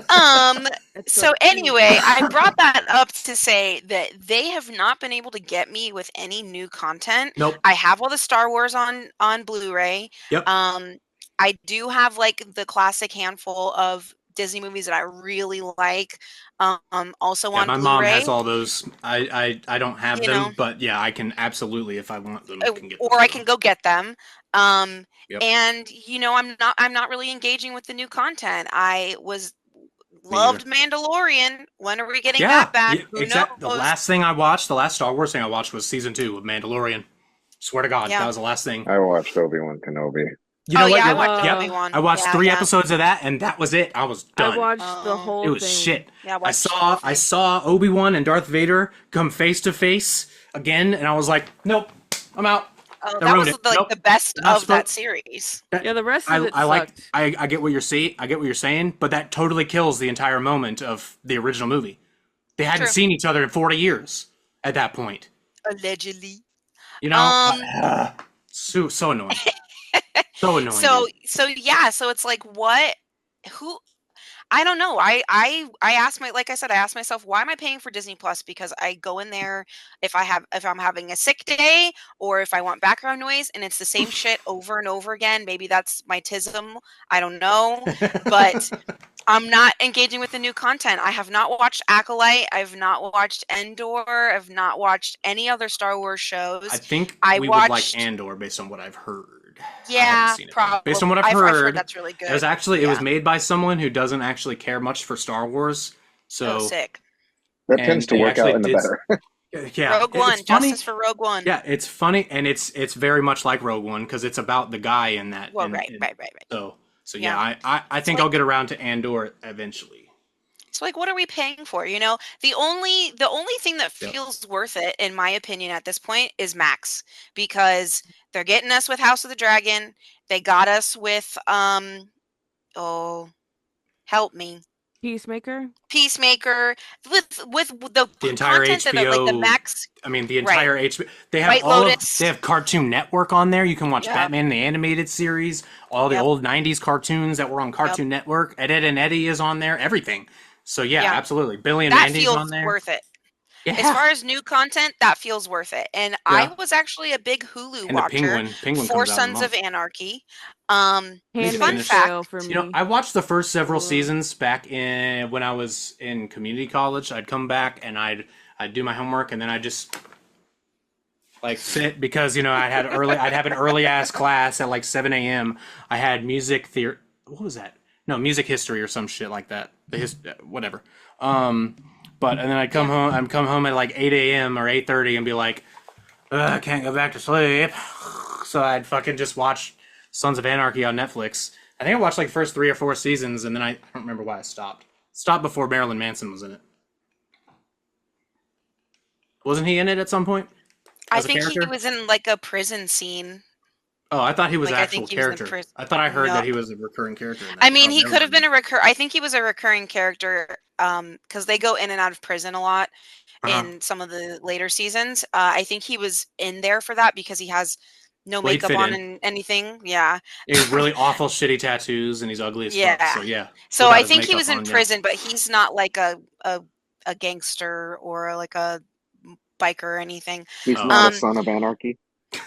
Um, That's so so cute. anyway, I brought that up to say that they have not been able to get me with any new content. Nope. I have all the Star Wars on Blu-ray. Yep. I do have like the classic handful of Disney movies that I really like. Also Yeah, on my mom Blu-ray, has all those. I don't have you them, know, but yeah, I can absolutely, if I want them, can get them or I for can them. go get them. Um, Yep. and I'm not really engaging with the new content. I was Me neither. loved Mandalorian. When are we getting Yeah, that back? Who exactly. The knows? last thing I watched, the last Star Wars thing I watched was season 2 of Mandalorian. Swear to God, that Yeah. was the last thing. I watched Obi-Wan Kenobi. You know Oh what? yeah, I You're right. watched Yep. Obi-Wan. I watched Yeah, 3 yeah. episodes of that, and that was it. I was I done. watched the Oh. whole It was thing. shit. Yeah, I I watched the whole I thing. saw Obi-Wan and Darth Vader come face to face again, and I was like, nope, I'm out. Oh, They that ruined was it. like Nope. the best Not of that supposed. series. Yeah, the rest of it I like. sucked. I get what you're saying. I get what you're saying, but that totally kills the entire moment of the original movie. They hadn't True. seen each other in 40 years at that point. Allegedly. You know, so annoying. So annoying. So Dude. yeah, so it's like what who I don't know. I asked like I said, I asked myself, why am I paying for Disney Plus? Because I go in there if I'm having a sick day or if I want background noise and it's the same shit over and over again. Maybe that's my tism. I don't know. But I'm not engaging with the new content. I have not watched Acolyte. I've not watched Endor. I've not watched any other Star Wars shows. I think I we would like watched Andor based on what I've heard. I haven't Yeah, seen it though. probably. Based on what I've I've heard, heard that's really good. it was actually it was Yeah. made by someone who doesn't actually care much for Star Wars. So Oh, sick. That and tends to they work out actually in the did. better. Yeah, Rogue it's One, funny. justice for Rogue One. Yeah, it's funny, and it's very much like Rogue One because it's about the guy in that. Well, right. So Yeah. yeah, I think like- I'll get around to Andor eventually. So like, what are we paying for? The only thing that Yep. feels worth it, in my opinion, at this point, is Max, because they're getting us with House of the Dragon. They got us with oh, help me, Peacemaker? Peacemaker, with the The entire content that like the HBO. Max. I mean, the entire HBO. They have White all Lotus. They have Cartoon Network on there. You can watch Yep. Batman the animated series, all the Yep. old '90s cartoons that were on Cartoon Network. Ed, Ed and Eddie is on there. Everything. So yeah, Yeah. absolutely. Billy and That Mandy's feels on there. worth it. Yeah. As far as new content, that feels worth it. And I was actually a big Hulu and the watcher Penguin for comes out in a Sons of month. Anarchy. Need to Handmaid's Fun finish. fact, Tale for me. You know, I watched the first several Cool. seasons back in when I was in community college. I'd come back and I'd do my homework and then I'd just like sit because I'd have an early ass class at like 7 a.m. I had music theory. What was that? No, music history or some shit like that. Whatever. But and then I'd come home. I'd come home at like 8 a.m. or 8:30 and be like, I can't go back to sleep. So I'd fucking just watch Sons of Anarchy on Netflix. I think I watched like the first 3 or 4 seasons, and then I don't remember why I stopped. Stopped before Marilyn Manson was in it. Wasn't he in it at some point I as a think he character? was in like a prison scene. Oh, I thought he was an Like I actual think he was in character. prison. I thought I heard No, that he was a recurring character in that. I mean Oh, he never could have mind been then. a I think he was a recurring character because they go in and out of prison a lot Uh-huh. in some of the later seasons. I think he was in there for that because he has no Well, he'd makeup fit on in. and anything. Yeah. He has really awful, shitty tattoos, and he's ugly as fuck. Yeah. So yeah, So without I his think he makeup was in on, yeah. prison, but he's not like a gangster or like a biker or anything. He's Oh, not a Um son of anarchy.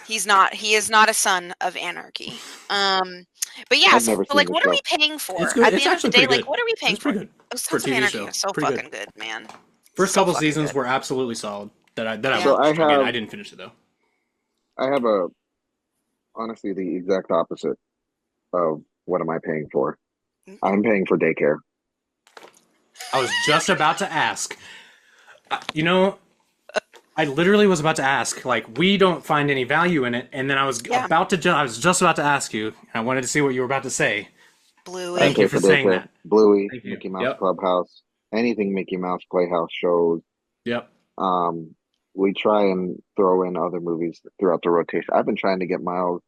he's not. He is not a son of anarchy. But yeah, I've so never seen like the what are we show. paying it's for? good. At the It's end of the actually day, pretty like good. what are we paying It's for? pretty good Oh, for a Sons of TV Anarchy show. is so Pretty good. fucking good, man. First So couple fucking seasons good. were absolutely solid. That I Yeah. So watched. Again, I didn't finish it though. I have a honestly the exact opposite of what am I paying for? I'm paying for daycare. I was just about to ask. You know, I literally was about to ask. Like, we don't find any value in it, and then I was Yeah. about to. I was just about to ask you. I wanted to see what you were about to say. I Thank Bluey. you pay for for saying daycare. that. Bluey, Thank you. Mickey Mouse Yep. Clubhouse, anything Mickey Mouse Playhouse shows. Yep. We try and throw in other movies throughout the rotation. I've been trying to get Miles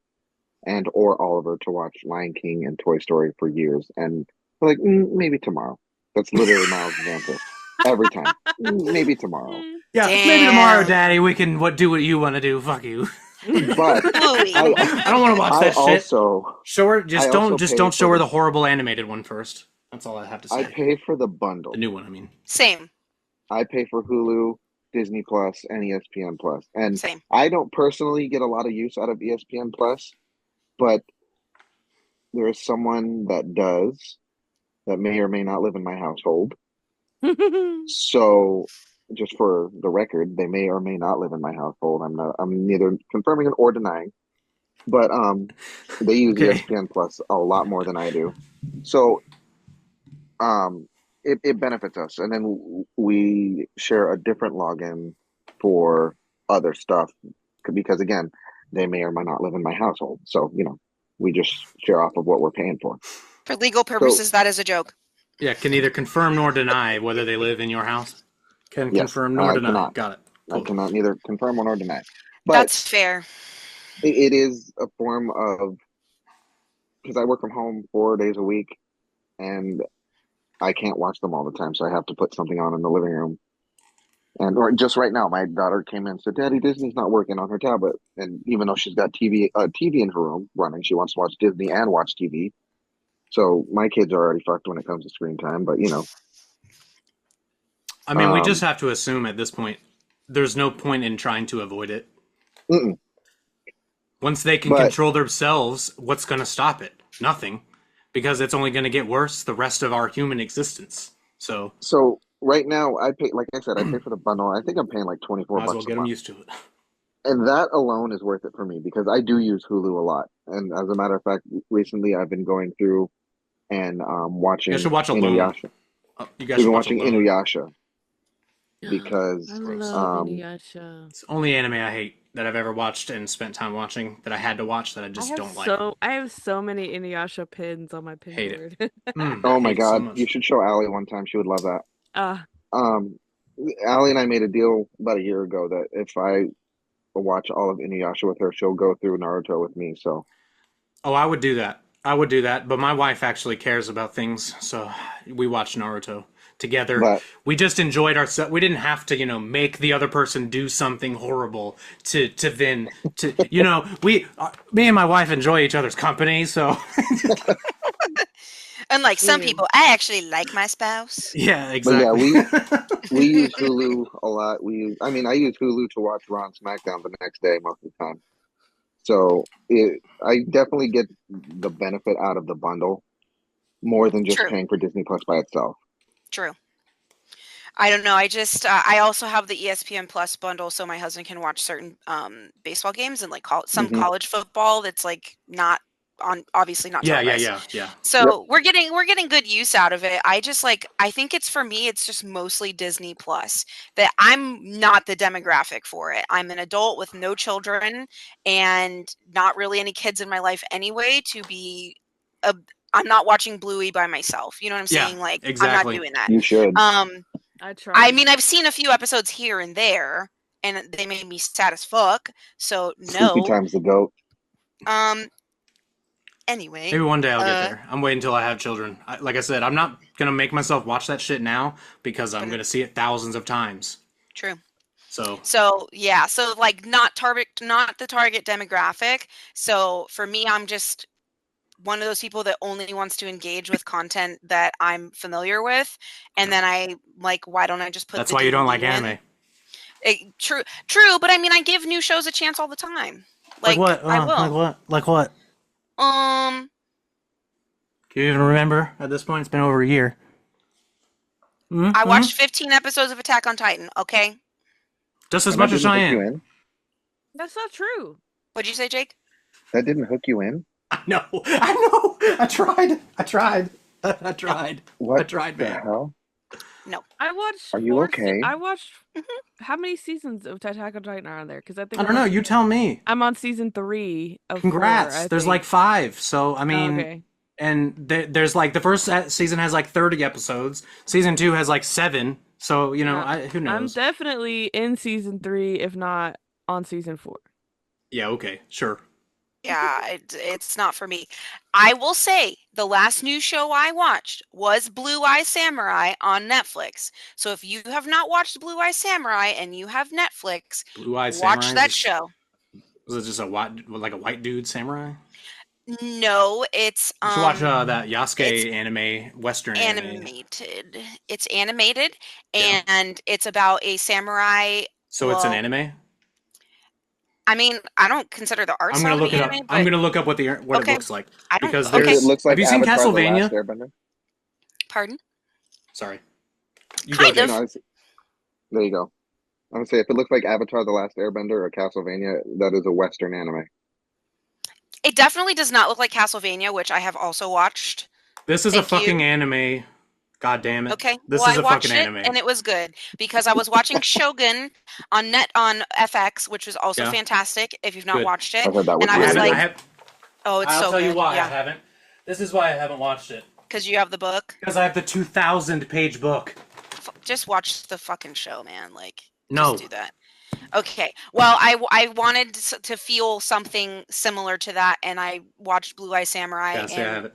and or Oliver to watch Lion King and Toy Story for years, and we're like, maybe tomorrow. That's literally Miles' answer every time. Maybe tomorrow. Yeah, maybe tomorrow, Damn. Daddy, we can do what you want to do. Fuck you. But Bluey. I don't want to watch I that shit. also Show her. I also Just pay don't show for her the the horrible animated one first. That's all I have to I say. pay for the The bundle. new one, I mean. Same. I pay for Hulu, Disney Plus, and ESPN Plus. And Same. I don't personally get a lot of use out of ESPN Plus, but there is someone that does that may or may not live in my household. So just for the record, they may or may not live in my household. I'm neither confirming it or denying. But they use Okay. ESPN Plus a lot more than I do. So it benefits us. And then we share a different login for other stuff because again, they may or may not live in my household. So, we just share off of what we're paying for. For legal So purposes, that is a joke. Yeah, can neither confirm nor deny whether they live in your house. Can yes, confirm nor I deny. cannot. Got it. I Cool. cannot neither confirm nor deny. But That's fair. it is a form of because I work from home 4 days a week and I can't watch them all the time, so I have to put something on in the living room. And or just right now, my daughter came in and said, "Daddy, Disney's not working on her tablet." And even though she's got TV in her room running, she wants to watch Disney and watch TV. So my kids are already fucked when it comes to screen time. But I mean, we just um, have to assume at this point there's no point in trying to avoid it. mm-mm. Once they can But control themselves, what's going to stop it? Nothing. Because it's only going to get worse the rest of our human existence. So, so right now, I pay like I said, I pay for the bundle. I think I'm paying like 24 might as well bucks a get them month. used to it. And that alone is worth it for me because I do use Hulu a lot. And as a matter of fact, recently I've been going through and You guys should watching watch Alone. Inuyasha. You guys We've should been watch watching Alone. Inuyasha I because Gross. love um, Inuyasha. It's the only anime I hate that I've ever watched and spent time watching that I had to watch that I just don't like. I have so many Inuyasha pins on my pin Hate it. board. I oh my hate it so God, you much. should show Allie one time. She would love that. Ah, Um, Allie and I made a deal about a year ago that if I watch all of Inuyasha with her, she'll go through Naruto with me. So Oh, I would do that. I would do that, but my wife actually cares about things, so we watched Naruto together. but We just enjoyed ourselves. We didn't have to, make the other person do something horrible to then we me and my wife enjoy each other's company, so Unlike some same. people, I actually like my spouse. yeah, but yeah, exactly. we use Hulu a lot. I mean, I use Hulu to watch Raw and SmackDown the next day most of the time. So I definitely get the benefit out of the bundle more than just True. paying for Disney Plus by itself. True. I don't know. I just I also have the ESPN Plus bundle, so my husband can watch certain baseball games and like some Hmm. college football that's like not on, obviously not Yeah, televised. yeah. Yep. So we're getting good use out of it. I just I think it's for me. It's just mostly Disney Plus that I'm not the demographic for it. I'm an adult with no children and not really any kids in my life anyway. I'm not watching Bluey by myself. You know what I'm Yeah, saying? Like I'm not exactly. doing that. You should. Um, I I tried. mean, I've seen a few episodes here and there, and they made me sad as fuck. So Sleepy no. Time's the goat. Anyway, Maybe one day I'll get there. I'm waiting until I have children. Like I said, I'm not gonna make myself watch that shit now because I'm gonna see it thousands of times. true. So So yeah, so like not the target demographic. So for me, I'm just one of those people that only wants to engage with content that I'm familiar with, and then I like, why don't I just put that's the why you don't like DVD in? anime. True, but I mean, I give new shows a chance all the time. Like what? I will. Like what? Like what? Can you even remember at this point? It's been over a year. I watched 15 episodes of Attack on Titan. Okay. Just as And much that as didn't hook you Cheyenne. in? That's not true. What'd you say, Jake? That didn't hook you in? I know. I tried. I tried, What man. the hell? No. I watched. Are you okay? I watched. How many seasons of Attack on Titan are on there? Because I think I don't know. You tell me. I'm on season 3 of Congrats. 4, I There's think. like 5. So I mean, okay. and there's like the first season has like 30 episodes. Season 2 has like 7. So you know, Yeah. who knows? I'm definitely in season 3, if not on season 4. Yeah. Okay. Sure. Yeah, it's not for me. I will say the last new show I watched was Blue Eye Samurai on Netflix. So if you have not watched Blue Eye Samurai and you have Netflix, Blue Eye watch Samurai. that show. Was it just a white dude samurai? No, it's You should watch that Yasuke anime, Western anime. animated. It's animated, Yeah. and it's about a samurai. So it's an anime. I mean, I don't consider the art I'm style gonna to be look it up. anime, I'm but gonna look up what it Okay. looks like I don't. because Okay. there's. It looks like Have you seen Avatar: The Castlevania? Last Airbender. Pardon? Sorry. You Kind go, of. Jake. No, there you go. I'm gonna say if it looks like Avatar: The Last Airbender or Castlevania, that is a Western anime. It definitely does not look like Castlevania, which I have also watched. This is a Thank you. fucking anime. God damn it. Okay. This Well, is I a watched fucking it anime. and it was good because I was watching Shogun on FX, which was also Yeah. fantastic if you've not Good. watched it. I heard that was And I I was haven't. really like, good. oh, it's I'll so tell you good. why I Yeah, haven't. This is why I haven't watched it. because you have the book. Because I have the 2,000-page book. Just watch the fucking show, man. Like, No. just do that. Okay. Well, I wanted to feel something similar to that, and I watched Blue Eye Samurai, Yeah, see, I have and it.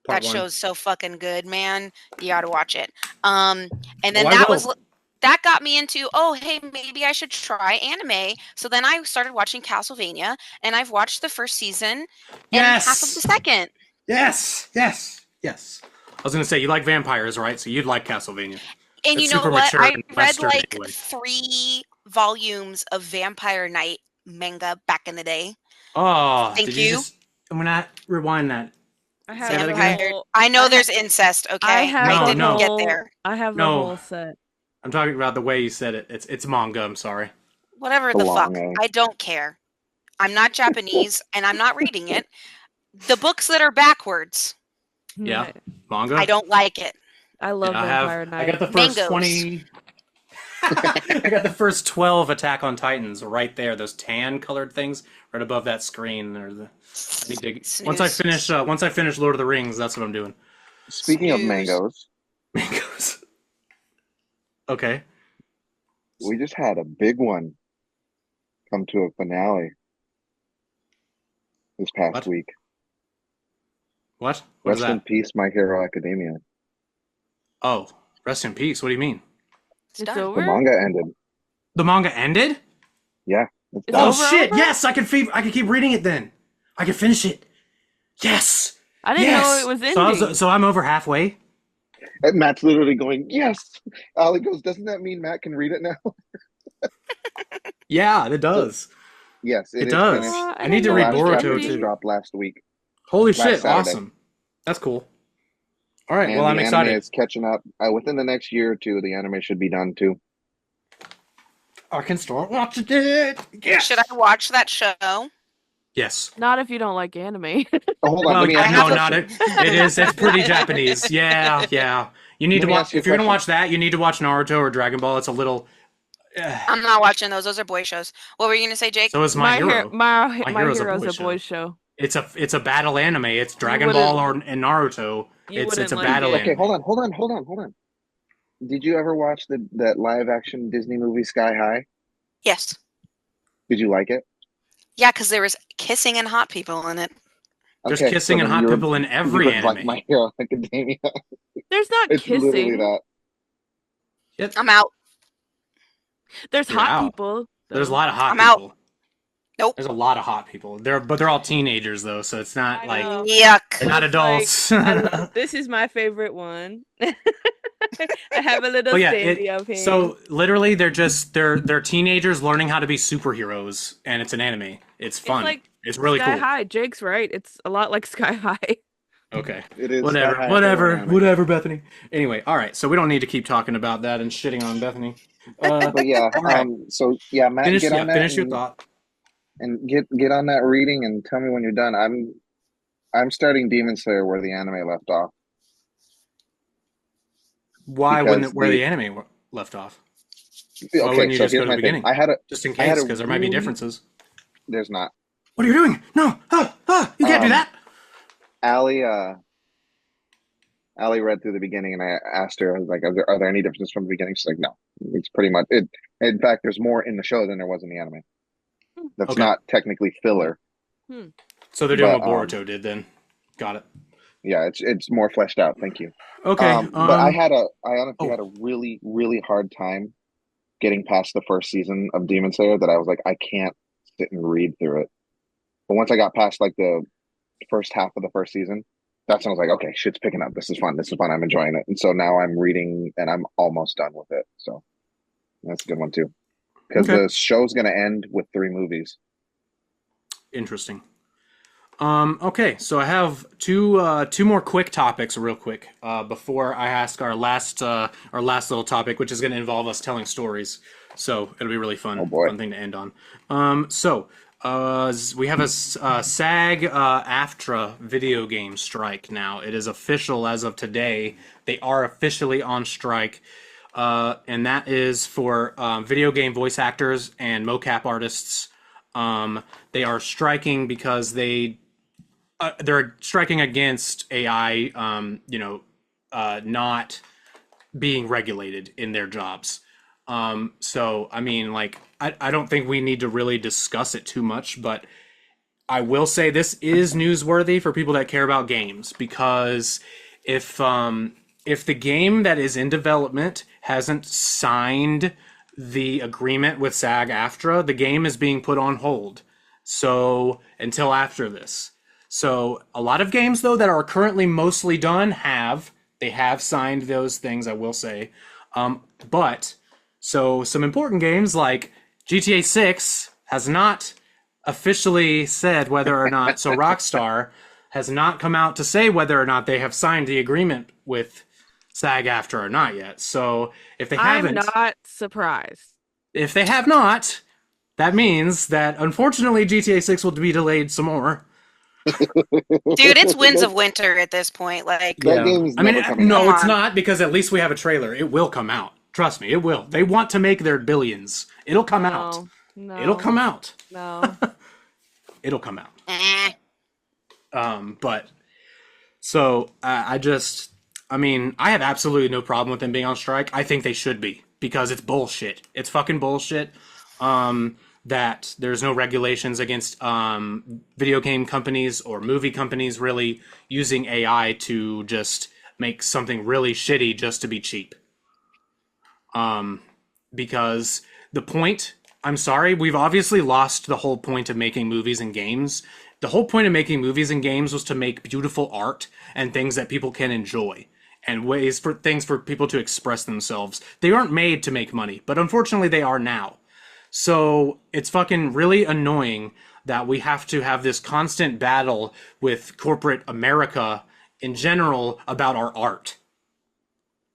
Part that 1. show's so fucking good, man. You got to watch it. And then Oh, I will. that got me into, oh, hey, maybe I should try anime. So then I started watching Castlevania, and I've watched the first season and half of the second. Yes. I was gonna say you like vampires, right? So you'd like Castlevania. And It's you know super what? mature I and read Western like anyway. 3 volumes of Vampire Knight manga back in the day. Oh, Thank did you you. just? I'm gonna rewind that. I Say have that the again? whole. I know I there's ha- incest, okay? I have the No. didn't get whole- there. I have the No. whole set. I'm talking about the way you said it. It's manga. I'm sorry. Whatever the fuck. Belong, eh? I don't care. I'm not Japanese and I'm not reading it. The books that are backwards, Yeah, manga. I don't like it. I love Yeah, Vampire I Knight. got the first Mangoes. 20. I got the first 12 Attack on Titans right there. Those tan colored things right above that screen. Or the. I need to, Snooze. once I finish Lord of the Rings, that's what I'm doing. Speaking of Snooze. mangoes, Mangoes. Okay. we just had a big one come to a finale this past What? week. What? What is Rest in that? peace, My Hero Academia. Oh, rest in peace. What do you mean? It's It's done. The over. manga ended. The manga ended? Yeah, it's It's done. Oh over, shit! over? Yes, I can keep reading it then. I can finish it. Yes. I didn't yes. know it was ending. So I'm over halfway. And Matt's literally going, yes. Ali goes, doesn't that mean Matt can read it now? Yeah, it does. Yes, It is does. finished. I need to The read last Boruto chapter too. just dropped last week. Holy last shit! Saturday. Awesome. That's cool. All right. And Well, I'm the excited. anime is catching up. Within the next year or two, the anime should be done too. I can start watching it. Yes. Should I watch that show? Yes. Not if you don't like anime. Oh, hold on. Well, let me ask you a no, not question. it. It is. It's pretty Japanese. Yeah. You need Let to me watch. ask you a If you're gonna watch question. that, you need to watch Naruto or Dragon Ball. It's a little. I'm not watching those. Those are boy shows. What were you gonna say, Jake? So is My Hero. My Hero's Hero's a a boy boy show. show. It's a battle anime. It's Dragon wouldn't- Ball and Naruto. You It's wouldn't a like battle it. anime. Okay, hold on. Did you ever watch that live action Disney movie Sky High? Yes. Did you like it? Yeah, because there was kissing and hot people in it. There's Okay, so kissing and then hot people in you every would like anime. My Hero Academia. There's not It's literally kissing. that. Yep, I'm out. There's you're hot out. people There's a though. lot of hot I'm out. people. Nope. There's a lot of hot people. They're all teenagers though, so it's not I like know. they're Yuck. not It's like adults. I love this is my favorite one. I have a little But yeah, standee of him. so literally they're teenagers learning how to be superheroes, and it's an anime. It's It's fun. like It's really Sky cool. High. Jake's right. It's a lot like Sky High. Okay. It is Sky Whatever. High if they were an Whatever. anime. Whatever, Bethany. Anyway, all right. So we don't need to keep talking about that and shitting on Bethany. But yeah, All right. so yeah, Matt, Finish. get Yeah. on that Finish your thought. and get on that reading and tell me when you're done. I'm starting Demon Slayer where the anime left off Why wouldn't because it where the the anime left off? Why okay, wouldn't you so just go here's to the my thing. beginning, just in I had case? a Because there might be really differences. there's not. What are you doing? No. You can't do Um that. Allie Allie read through the beginning and I asked her, I was like, are there any differences from the beginning? She's like, no. It's pretty much it. In fact, there's more in the show than there was in the anime. That's Okay. not technically filler, Hmm. So they're doing but what Boruto did then. Got it. yeah, it's more fleshed out. Thank you. Okay. But I honestly Oh, had a really, really hard time getting past the first season of Demon Slayer that I was like, I can't sit and read through it. But once I got past like the first half of the first season, that's when I was like, okay, shit's picking up. This is fun. This is fun. I'm enjoying it. And so now I'm reading and I'm almost done with it. So that's a good one too. Because okay. the show's gonna end with 3 movies. Interesting. Okay, so I have two more quick topics, real quick, before I ask our last little topic, which is going to involve us telling stories. So it'll be really Oh boy. fun thing to end on. We have a SAG AFTRA video game strike now. It is official as of today. They are officially on strike, and that is for video game voice actors and mocap artists. They are striking because they're striking against AI, not being regulated in their jobs. So, I mean, like, I don't think we need to really discuss it too much, but I will say this is newsworthy for people that care about games because if the game that is in development hasn't signed the agreement with SAG-AFTRA, the game is being put on hold. So until after this. So a lot of games though that are currently mostly done have signed those things, I will say. But so some important games like GTA 6 has not officially said whether or not, so Rockstar has not come out to say whether or not they have signed the agreement with SAG-AFTRA or not yet. So if they I'm haven't, not surprised. if they have not, that means that unfortunately GTA 6 will be delayed some more. Dude, it's Winds of that Winter at this point. Like, that Yeah. game is I mean, never coming no, come out. it's on. not because at least we have a trailer. It will come out. Trust me, it will. They want to make their billions. It'll come out. No, It'll come no, out. no. It'll come out. Eh. But so I mean, I have absolutely no problem with them being on strike. I think they should be because it's bullshit. It's fucking bullshit. That there's no regulations against video game companies or movie companies really using AI to just make something really shitty just to be cheap. Because the point, I'm sorry, we've obviously lost the whole point of making movies and games. The whole point of making movies and games was to make beautiful art and things that people can enjoy and ways for things for people to express themselves. They aren't made to make money, but unfortunately they are now. So it's fucking really annoying that we have to have this constant battle with corporate America in general about our art.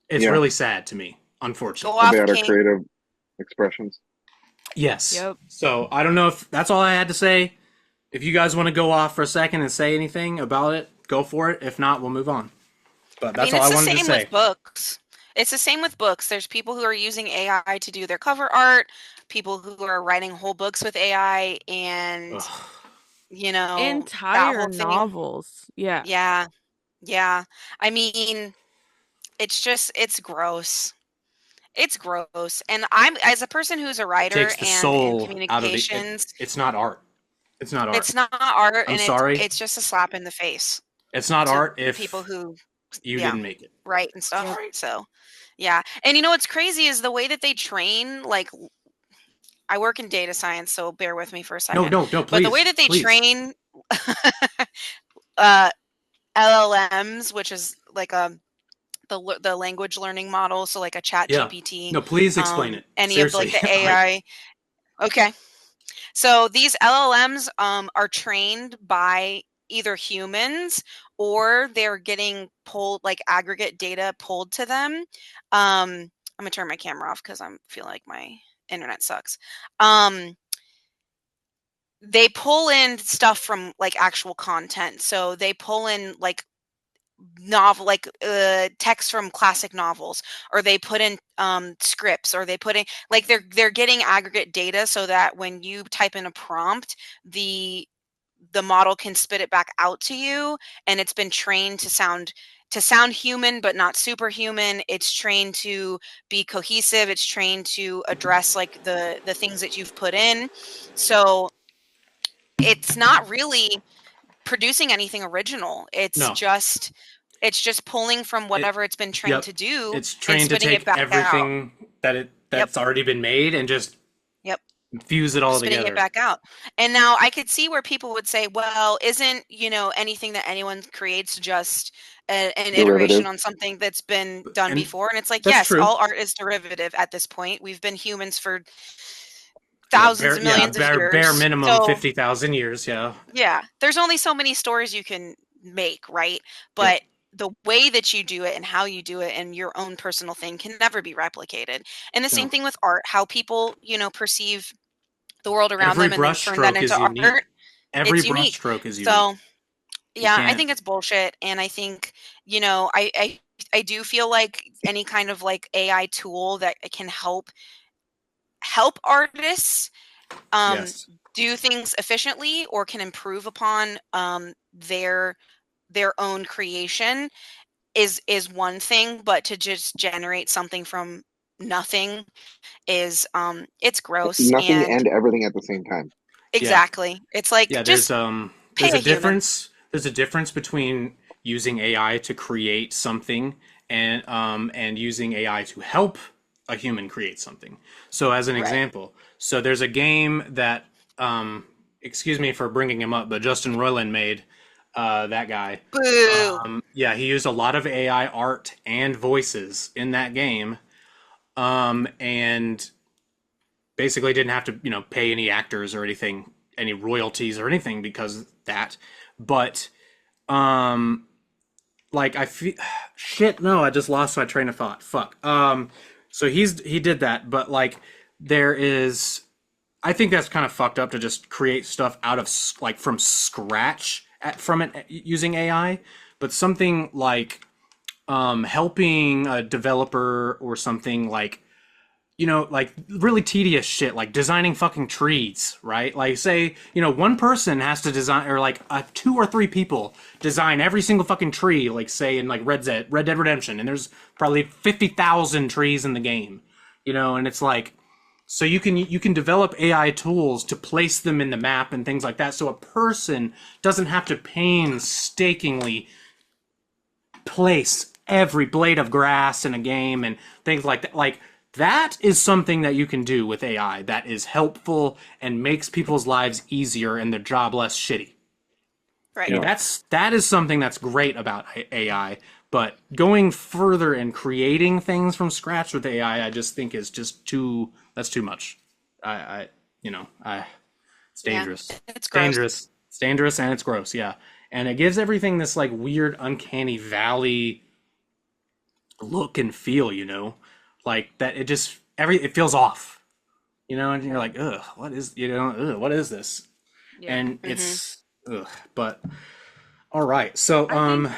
It's Yeah, really sad to me, Go unfortunately. to be off, out of King. creative expressions. Yes. Yep. So I don't know if that's all I had to say. If you guys want to go off for a second and say anything about it, go for it. If not, we'll move on. But I that's mean, all it's I the wanted to same say. with books. It's the same with books. There's people who are using AI to do their cover art, people who are writing whole books with AI, and, Ugh. that Entire whole thing. novels. Yeah. Yeah. Yeah. I mean, it's gross. It's gross. And I'm, as a person who's a It writer takes the and in soul out of the. communications, It's not art. It's not art. it's not art, I'm and sorry. it's just a slap in the face It's not to art the people if who, you yeah, didn't make it. write and stuff. Sorry. So, yeah. And you know what's crazy is the way that they train, like, I work in data science, so bear with me for a No, second. no, no. But the way Please, that they please. train uh, LLMs, which is like the language learning model, so like a Chat Yeah. GPT, No, please explain it. any of like Seriously. the Like, AI. Okay, so these LLMs are trained by either humans or they're getting pulled, like aggregate data pulled to them. I'm gonna turn my camera off because I'm feel like my internet sucks. They pull in stuff from like actual content. So they pull in like novel, like text from classic novels, or they put in scripts, or they put in, like, they're getting aggregate data so that when you type in a prompt, the model can spit it back out to you, and it's been trained to sound human but not superhuman. It's trained to be cohesive. It's trained to address like the things that you've put in. So it's not really producing anything original. no. It's just pulling from It. whatever it's been trained Yep. to do It's and trained to spitting it take back out. everything Yep. that's already been made and just Yep. fuse it all Spitting it together. back out. And now I could see where people would say, well, isn't, anything that anyone creates just an iteration Derivative. on something that's been done And before? And it's like, that's yes, true. all art is derivative at this point. We've been humans for Yeah, thousands of yeah, millions of bare years. minimum So 50,000 years. Yeah. yeah, there's only so many stories you can make, right? Yep. But the way that you do it and how you do it and your own personal thing can never be replicated. And the same No. thing with art, how people, perceive the world around Every them and then brush turn that stroke into is art. unique. Every It's brush unique. stroke is unique. So, You yeah, I can't. think it's bullshit. And I think, I do feel like any kind of like AI tool that can help artists um, Yes. do things efficiently or can improve upon their own creation is one thing, but to just generate something from nothing is it's gross. Nothing And and everything at the same time. Yeah. exactly, it's like Yeah. just There's pay a a human. difference. There's a difference between using AI to create something and using AI to help a human create something. So as an Right. example, so there's a game that excuse me for bringing him up, but Justin Roiland made that guy. Boo. Yeah, he used a lot of AI art and voices in that game, and basically didn't have to pay any actors or anything, any royalties or anything because of that. But like I feel shit. No, I just lost my train of thought. Fuck. So he did that, but like there is I think that's kind of fucked up to just create stuff out of like from scratch from it using AI. But something like helping a developer or something like like really tedious shit like designing fucking trees, right? Like say, one person has to design or like two or three people design every single fucking tree, like say in like Red Dead Redemption, and there's probably 50,000 trees in the game, and it's like so you can develop AI tools to place them in the map and things like that so a person doesn't have to painstakingly place every blade of grass in a game and things like that. Like that is something that you can do with AI that is helpful and makes people's lives easier and their job less shitty. Right. Yeah. That is something that's great about AI. But going further and creating things from scratch with AI, I just think is just too. That's too much. I it's Yeah, dangerous. it's It's gross. dangerous. It's dangerous and it's gross. Yeah, and it gives everything this like weird, uncanny valley look and feel. Like that. It just it feels off. And you're like, ugh, what is ugh, what is this? Yeah. And Hmm. it's ugh. But all right, so I think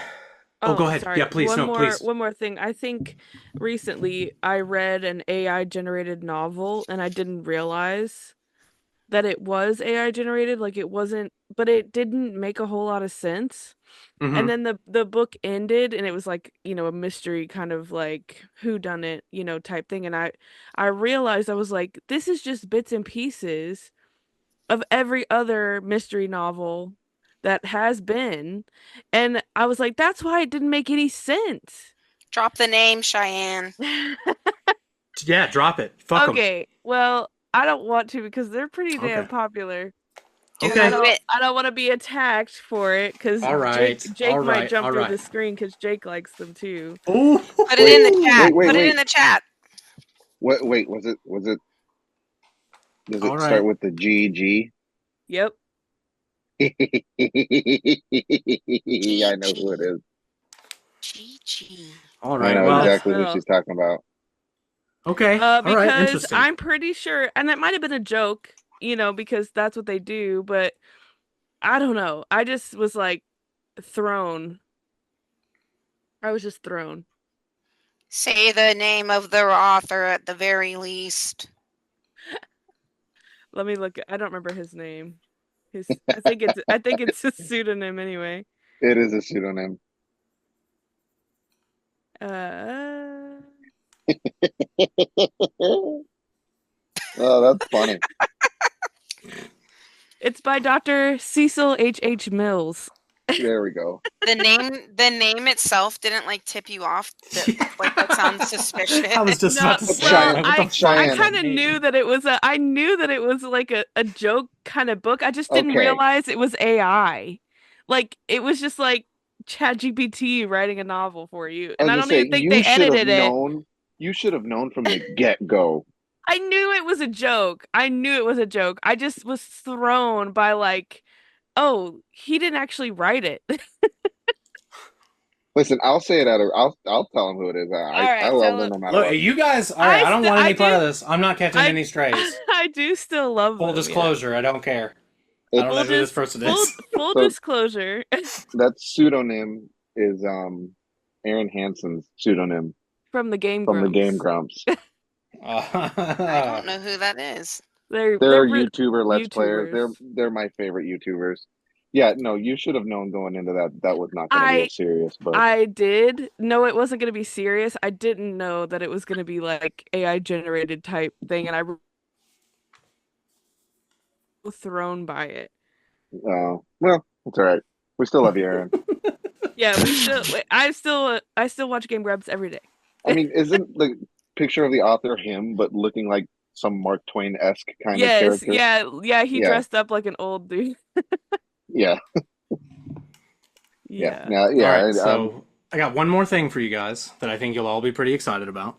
oh, go Oh, ahead. Yeah, sorry. please. No, please. One more thing. I think recently I read an AI generated novel and I didn't realize. that it was AI generated, like it wasn't, but it didn't make a whole lot of sense. And Mm-hmm. then the book ended and it was like, a mystery kind of like who done it, type thing. And I realized I was like, this is just bits and pieces of every other mystery novel that has been. And I was like, that's why it didn't make any sense. Drop the name, Cheyenne. Yeah, drop it. Fuck them. Okay, well, I don't want to because they're pretty Okay. damn popular. Do And I Okay. don't it. I don't want to be attacked for it because All right. Jake All might right. jump All through right. the screen because Jake likes them too. Ooh. Put it in the chat. Wait, Put it in wait. the chat. Wait, does All it start right. with the GG? Yep. I know who it is. GG. All I right. know How to Well. exactly who spell. she's talking about. Okay. All right. Because Interesting. I'm pretty sure, and it might have been a joke, because that's what they do, but I don't know. I just was like thrown. I was just thrown. Say the name of the author at the very least. Let me look. I don't remember his name. I think it's a pseudonym anyway. It is a pseudonym. Uh, Oh, that's funny. it's by Dr. Cecil H. Mills. There we go. The name itself didn't like tip you off that sounds suspicious. I was just No, about to say, well, like, what the fuck Cheyenne. I is kind that of name? knew that it was I knew that it was like a joke kind of book. I just didn't Okay. realize it was AI. Like it was just like ChatGPT writing a novel for you. I And was I gonna don't say even think they you should have edited it. known. You should have known from the get-go. I knew it was a joke. I knew it was a joke. I just was thrown by like, oh, he didn't actually write it. Listen, I'll say it I'll tell him who it is. All I right, love tell them it. no matter Look, what. you guys. All right. I don't want I any part do of this. I'm not catching I any strays. I do still love Full them, disclosure. I don't care. I don't It's know who this person is. Full so disclosure. that pseudonym is Aaron Hansen's pseudonym From the Game from the Game Grumps. Grumps. I don't know who that is. They're They're re- YouTuber Let's Players. YouTubers. They're my favorite YouTubers. Yeah, no, you should have known going into that was not going to be I a serious book. I did know it wasn't going to be serious. I didn't know that it was going to be like AI generated type thing, and I was thrown by it. Well, it's all right. We still love you, Aaron. Yeah, I still watch Game Grumps every day. I mean, isn't the picture of the author him, but looking like some Mark Twain-esque kind of Yes, character? yeah. He Yeah, dressed up like an old dude. yeah, Yeah. yeah. All right. I- So I got one more thing for you guys that I think you'll all be pretty excited about.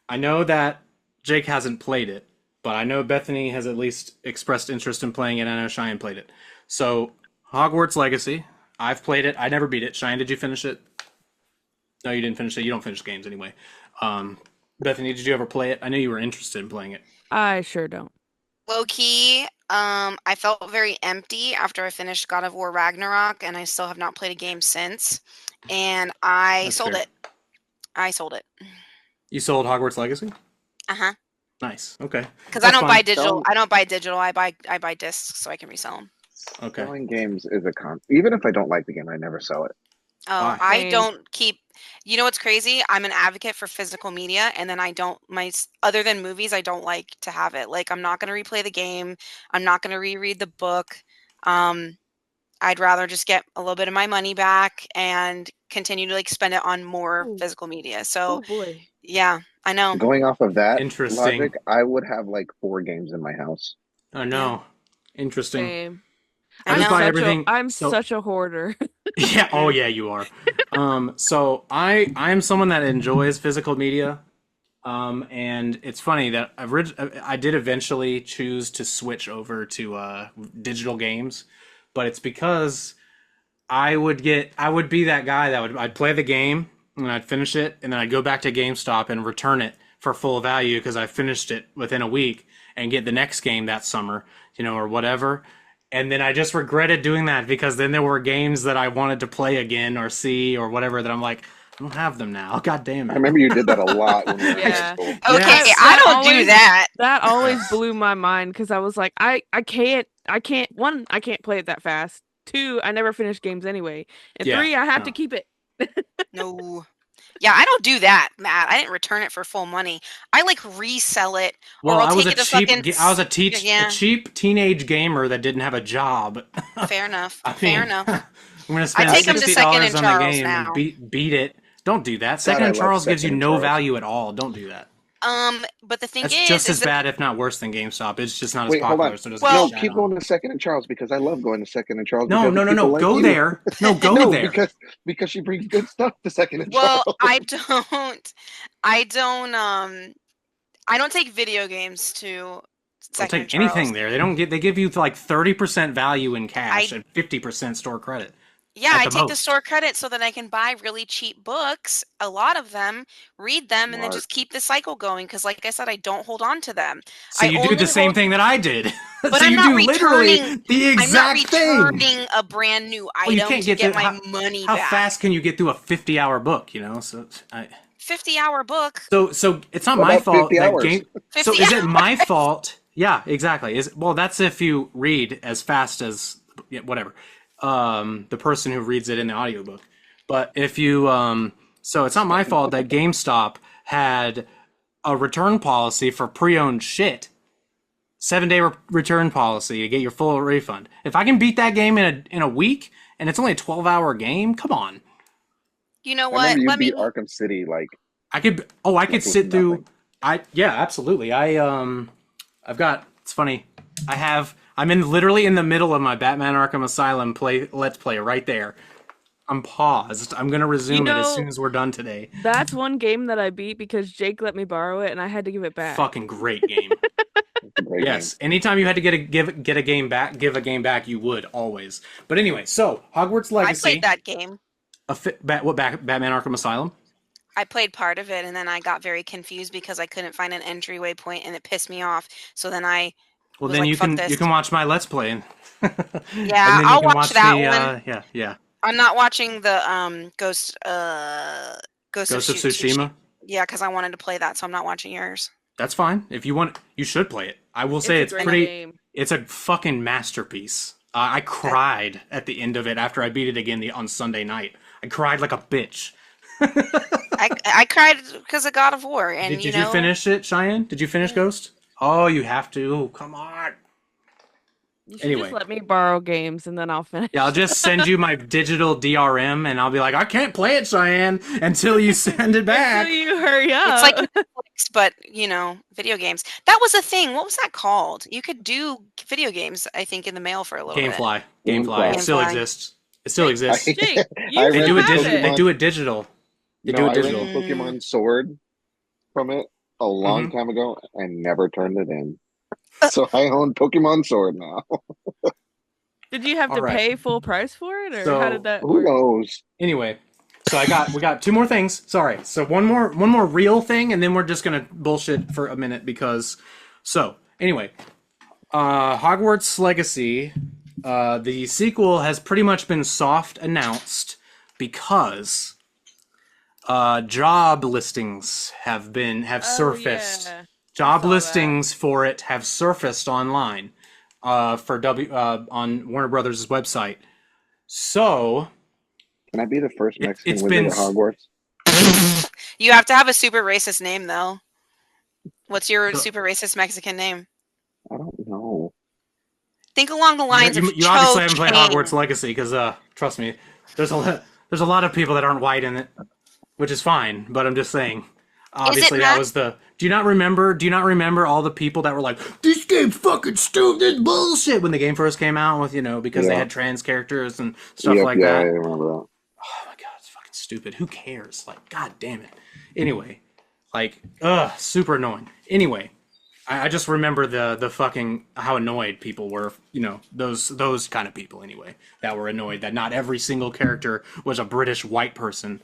I know that Jake hasn't played it, but I know Bethany has at least expressed interest in playing it. I know Cheyenne played it. So Hogwarts Legacy. I've played it. I never beat it. Cheyenne, did you finish it? No, you didn't finish it. You don't finish games anyway. Bethany, did you ever play it? I knew you were interested in playing it. I sure don't. Low key, I felt very empty after I finished God of War Ragnarok, and I still have not played a game since. And I That's sold fair. it. I sold it. You sold Hogwarts Legacy? Uh-huh. Nice. Okay. Because I That's don't buy fine. digital. Selling- I don't buy digital. I buy discs so I can resell them. Okay. selling games is a con. Even if I don't like the game, I never sell it. Oh, Why? I Same. don't keep. You know what's crazy? I'm an advocate for physical media, and then I don't other than movies, I don't like to have it. Like I'm not going to replay the game. I'm not going to reread the book. I'd rather just get a little bit of my money back and continue to like spend it on more Ooh. physical media. Oh So boy. yeah, I know. Going off of that Interesting. logic, I would have like 4 games in my house. Oh no. Interesting. Same. I just buy such everything. I'm so- such a hoarder. Yeah. Oh yeah, you are. So I'm someone that enjoys physical media. And it's funny that I did eventually choose to switch over to digital games, but it's because I would be that guy that I'd play the game and I'd finish it and then I'd go back to GameStop and return it for full value because I finished it within a week and get the next game that summer, or whatever. And then I just regretted doing that because then there were games that I wanted to play again or see or whatever that I'm like, I don't have them now. God damn I it. remember you did that a lot when we were in high Yeah. school. Okay, Yes. I don't do that. That always blew my mind because I was like, I can't one, I can't play it that fast. Two, I never finish games anyway. And Yeah. three, I have to No. keep it. No. Yeah, I don't do that, Matt. I didn't return it for full money. I like resell it, or Well, I'll I was take a it to fucking. I was a Yeah, cheap teenage gamer that didn't have a job. fair enough. I Fair mean, enough. I'm gonna I spend take them to Second $60 and on the Charles game and now. beat it. Don't do that. God, Second I and love Charles gives you Second and no Charles. value at all. Don't do that. But the thing That's just is as that bad, if not worse, than GameStop. It's just not as Wait, hold popular, on. so it doesn't get well, No, shat keep on. going to Second and Charles because I love going to Second and Charles No, because no, of no, no. people like Go you. there. No, go No, there. because she brings good stuff to Second and well, Charles. I don't take video games to Don't Second and take Charles. anything there. They don't get. They give you like 30% value in cash I and 50% store credit Yeah, at I the take the most. store credit so that I can buy really cheap books, a lot of them, read them, and then Smart. just keep the cycle going. Because, like I said, I don't hold on to them. So I you do the only same hold, thing that I did. but So I'm you not do literally returning. the I'm not exact thing. returning a brand new Well, you item can't to get get to my money how back. fast can you get through a 50-hour book? You know, so 50-hour book. so it's not What my about fault 50 that hours? game. So 50 is it my hours. fault? Yeah, exactly. Well, that's if you read as fast as whatever. The person who reads it in the audiobook. But if you so it's not my fault that GameStop had a return policy for pre-owned shit. 7-day return policy to get your full refund. If I can beat that game in a week and it's only a 12-hour game, come on. You know I remember what? you Let me. beat Arkham City like I could with sit through. nothing. Yeah, absolutely. I've got. It's funny. I'm in literally in the middle of my Batman Arkham Asylum let's play right there. I'm paused. I'm gonna resume it as soon as we're done today. That's one game that I beat because Jake let me borrow it and I had to give it back. Fucking great game. It's a great Yes. Anytime you had to get a game back, give a game back, you would always. But anyway, so Hogwarts I Legacy, played that game. Batman Arkham Asylum. I played part of it, and then I got very confused because I couldn't find an entryway point, and it pissed me off. So then I Well, was then like, you "Fuck can this." watch my Let's Play, and Yeah, then you I'll can watch watch that me. one. Yeah. I'm not watching the Ghost of Ghost of Tsushima. Yeah, because I wanted to play that, so I'm not watching yours. That's fine. If you want, you should play it. I will say It's a it's great pretty. game. It's a fucking masterpiece. I cried at the end of it after I beat it again on Sunday night. I cried like a bitch. I cried because of God of War, and Did you finish it, Cheyenne? Did you finish Ghost? Oh, you have to. Come on. You should Anyway. just let me borrow games and then I'll finish. Yeah, I'll just send you my digital DRM, and I'll be like, I can't play it, Cheyenne, until you send it back. Until you hurry up. It's like Netflix, but video games. That was a thing. What was that called? You could do video games, I think, in the mail for a little bit. Gamefly. Gamefly. It still Gamefly. exists. It still exists. Jake, you I They read do it the have digital. it. They do it digital. They do it I digital. rented Pokemon Sword from it a long time ago and never turned it in. So I own Pokemon Sword now. Did you have to Alright. pay full price for it, or So, how did that Who work? knows? Anyway, so we got two more things. Sorry. So one more real thing, and then we're just gonna bullshit for a minute because. So anyway, Hogwarts Legacy, the sequel has pretty much been soft announced because job listings have surfaced. Yeah. Job saw listings for it have surfaced online on Warner Brothers' website. So Can I be the first Mexican it's wizard been at Hogwarts? You have to have a super racist name, though. What's your So- super racist Mexican name? I don't know. Think along the lines of you obviously haven't played Cho-Chang. Hogwarts Legacy because trust me, there's a lot of people that aren't white in it, which is fine. But I'm just saying. Obviously, that Matt? was the. Do you not remember all the people that were like, "This game's fucking stupid, this bullshit" when the game first came out with because they Yeah. had trans characters and stuff Yep, like yeah, that. I remember that. Oh my god, it's fucking stupid. Who cares? Like, god damn it. Anyway, super annoying. Anyway, I just remember the fucking how annoyed people were. Those kind of people anyway that were annoyed that not every single character was a British white person.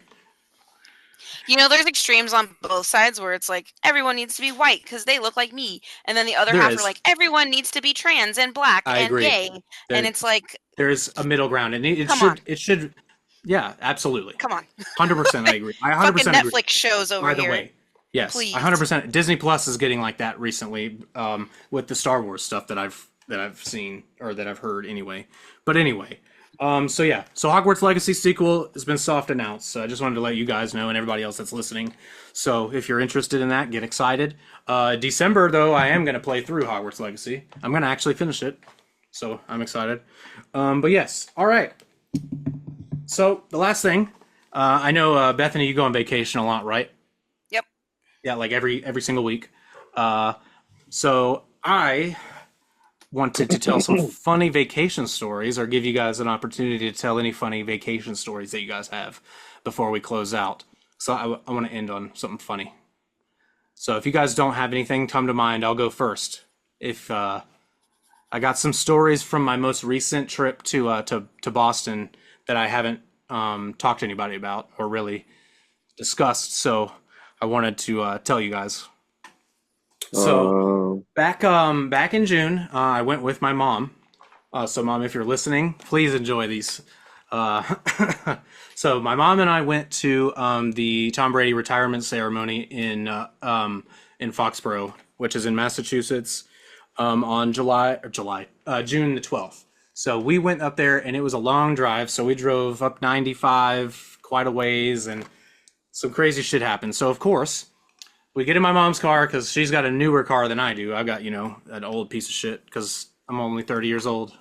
There's extremes on both sides where it's like everyone needs to be white because they look like me, and then the other There half is. are like everyone needs to be trans and black I and agree. gay, and it's like There's a middle ground, and Come on. it should Yeah, absolutely. Come on. 100% I agree. I 100% Fucking agree. Netflix shows over By the here. way, yes, Please. 100%. Disney Plus is getting like that recently, with the Star Wars stuff that I've seen, or that I've heard anyway. But anyway, so yeah, so Hogwarts Legacy sequel has been soft announced. So I just wanted to let you guys know and everybody else that's listening. So if you're interested in that, get excited. December though, I am gonna play through Hogwarts Legacy. I'm gonna actually finish it, so I'm excited. But yes, all right. So the last thing, I know Bethany, you go on vacation a lot, right? Yep. Yeah, like every single week. So I wanted to tell some funny vacation stories, or give you guys an opportunity to tell any funny vacation stories that you guys have before we close out. So I want to end on something funny. So if you guys don't have anything come to mind, I'll go first. If I got some stories from my most recent trip to Boston that I haven't talked to anybody about or really discussed, so I wanted to tell you guys. So back in June, I went with my mom. So mom, if you're listening, please enjoy these. So my mom and I went to the Tom Brady retirement ceremony in Foxborough, which is in Massachusetts, on June the 12th. So we went up there, and it was a long drive. So we drove up 95 quite a ways, and some crazy shit happened. So of course, we get in my mom's car because she's got a newer car than I do. I've got, an old piece of shit because I'm only 30 years old.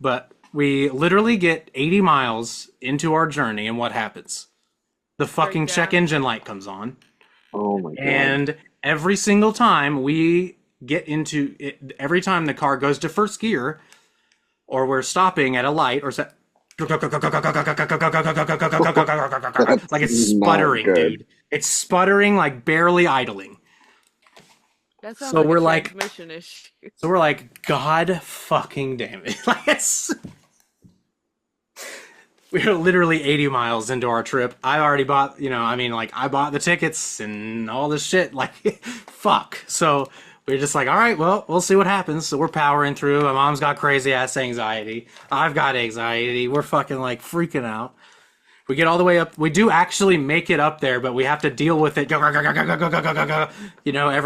But we literally get 80 miles into our journey, and what happens? The fucking check engine light comes on. Oh my God. And every single time we get into it, every time the car goes to first gear, or we're stopping at a light, or like it's sputtering, dude. It's sputtering, like barely idling. That sounds So like we're a like- transmission issue. So we're like, God fucking damn it. Like we're literally 80 miles into our trip. I already bought, I bought the tickets and all this shit. Like, fuck. So we're just like, all right, well, we'll see what happens. So we're powering through. My mom's got crazy ass anxiety. I've got anxiety. We're fucking like freaking out. We get all the way up. We do actually make it up there, but we have to deal with it. Every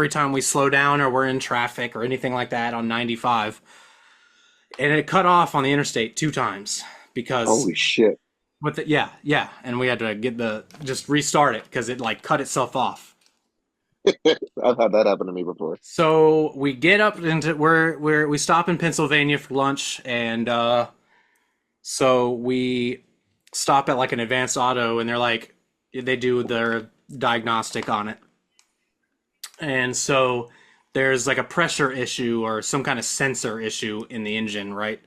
time we slow down or we're in traffic or anything like that on 95. And it cut off on the interstate 2 times because Holy shit. with it, yeah. And we had to just restart it because it like cut itself off. I've had that happen to me before. So we get up into we stop in Pennsylvania for lunch, and so we stop at like an Advanced Auto, and they do their diagnostic on it. And so there's like a pressure issue or some kind of sensor issue in the engine, right?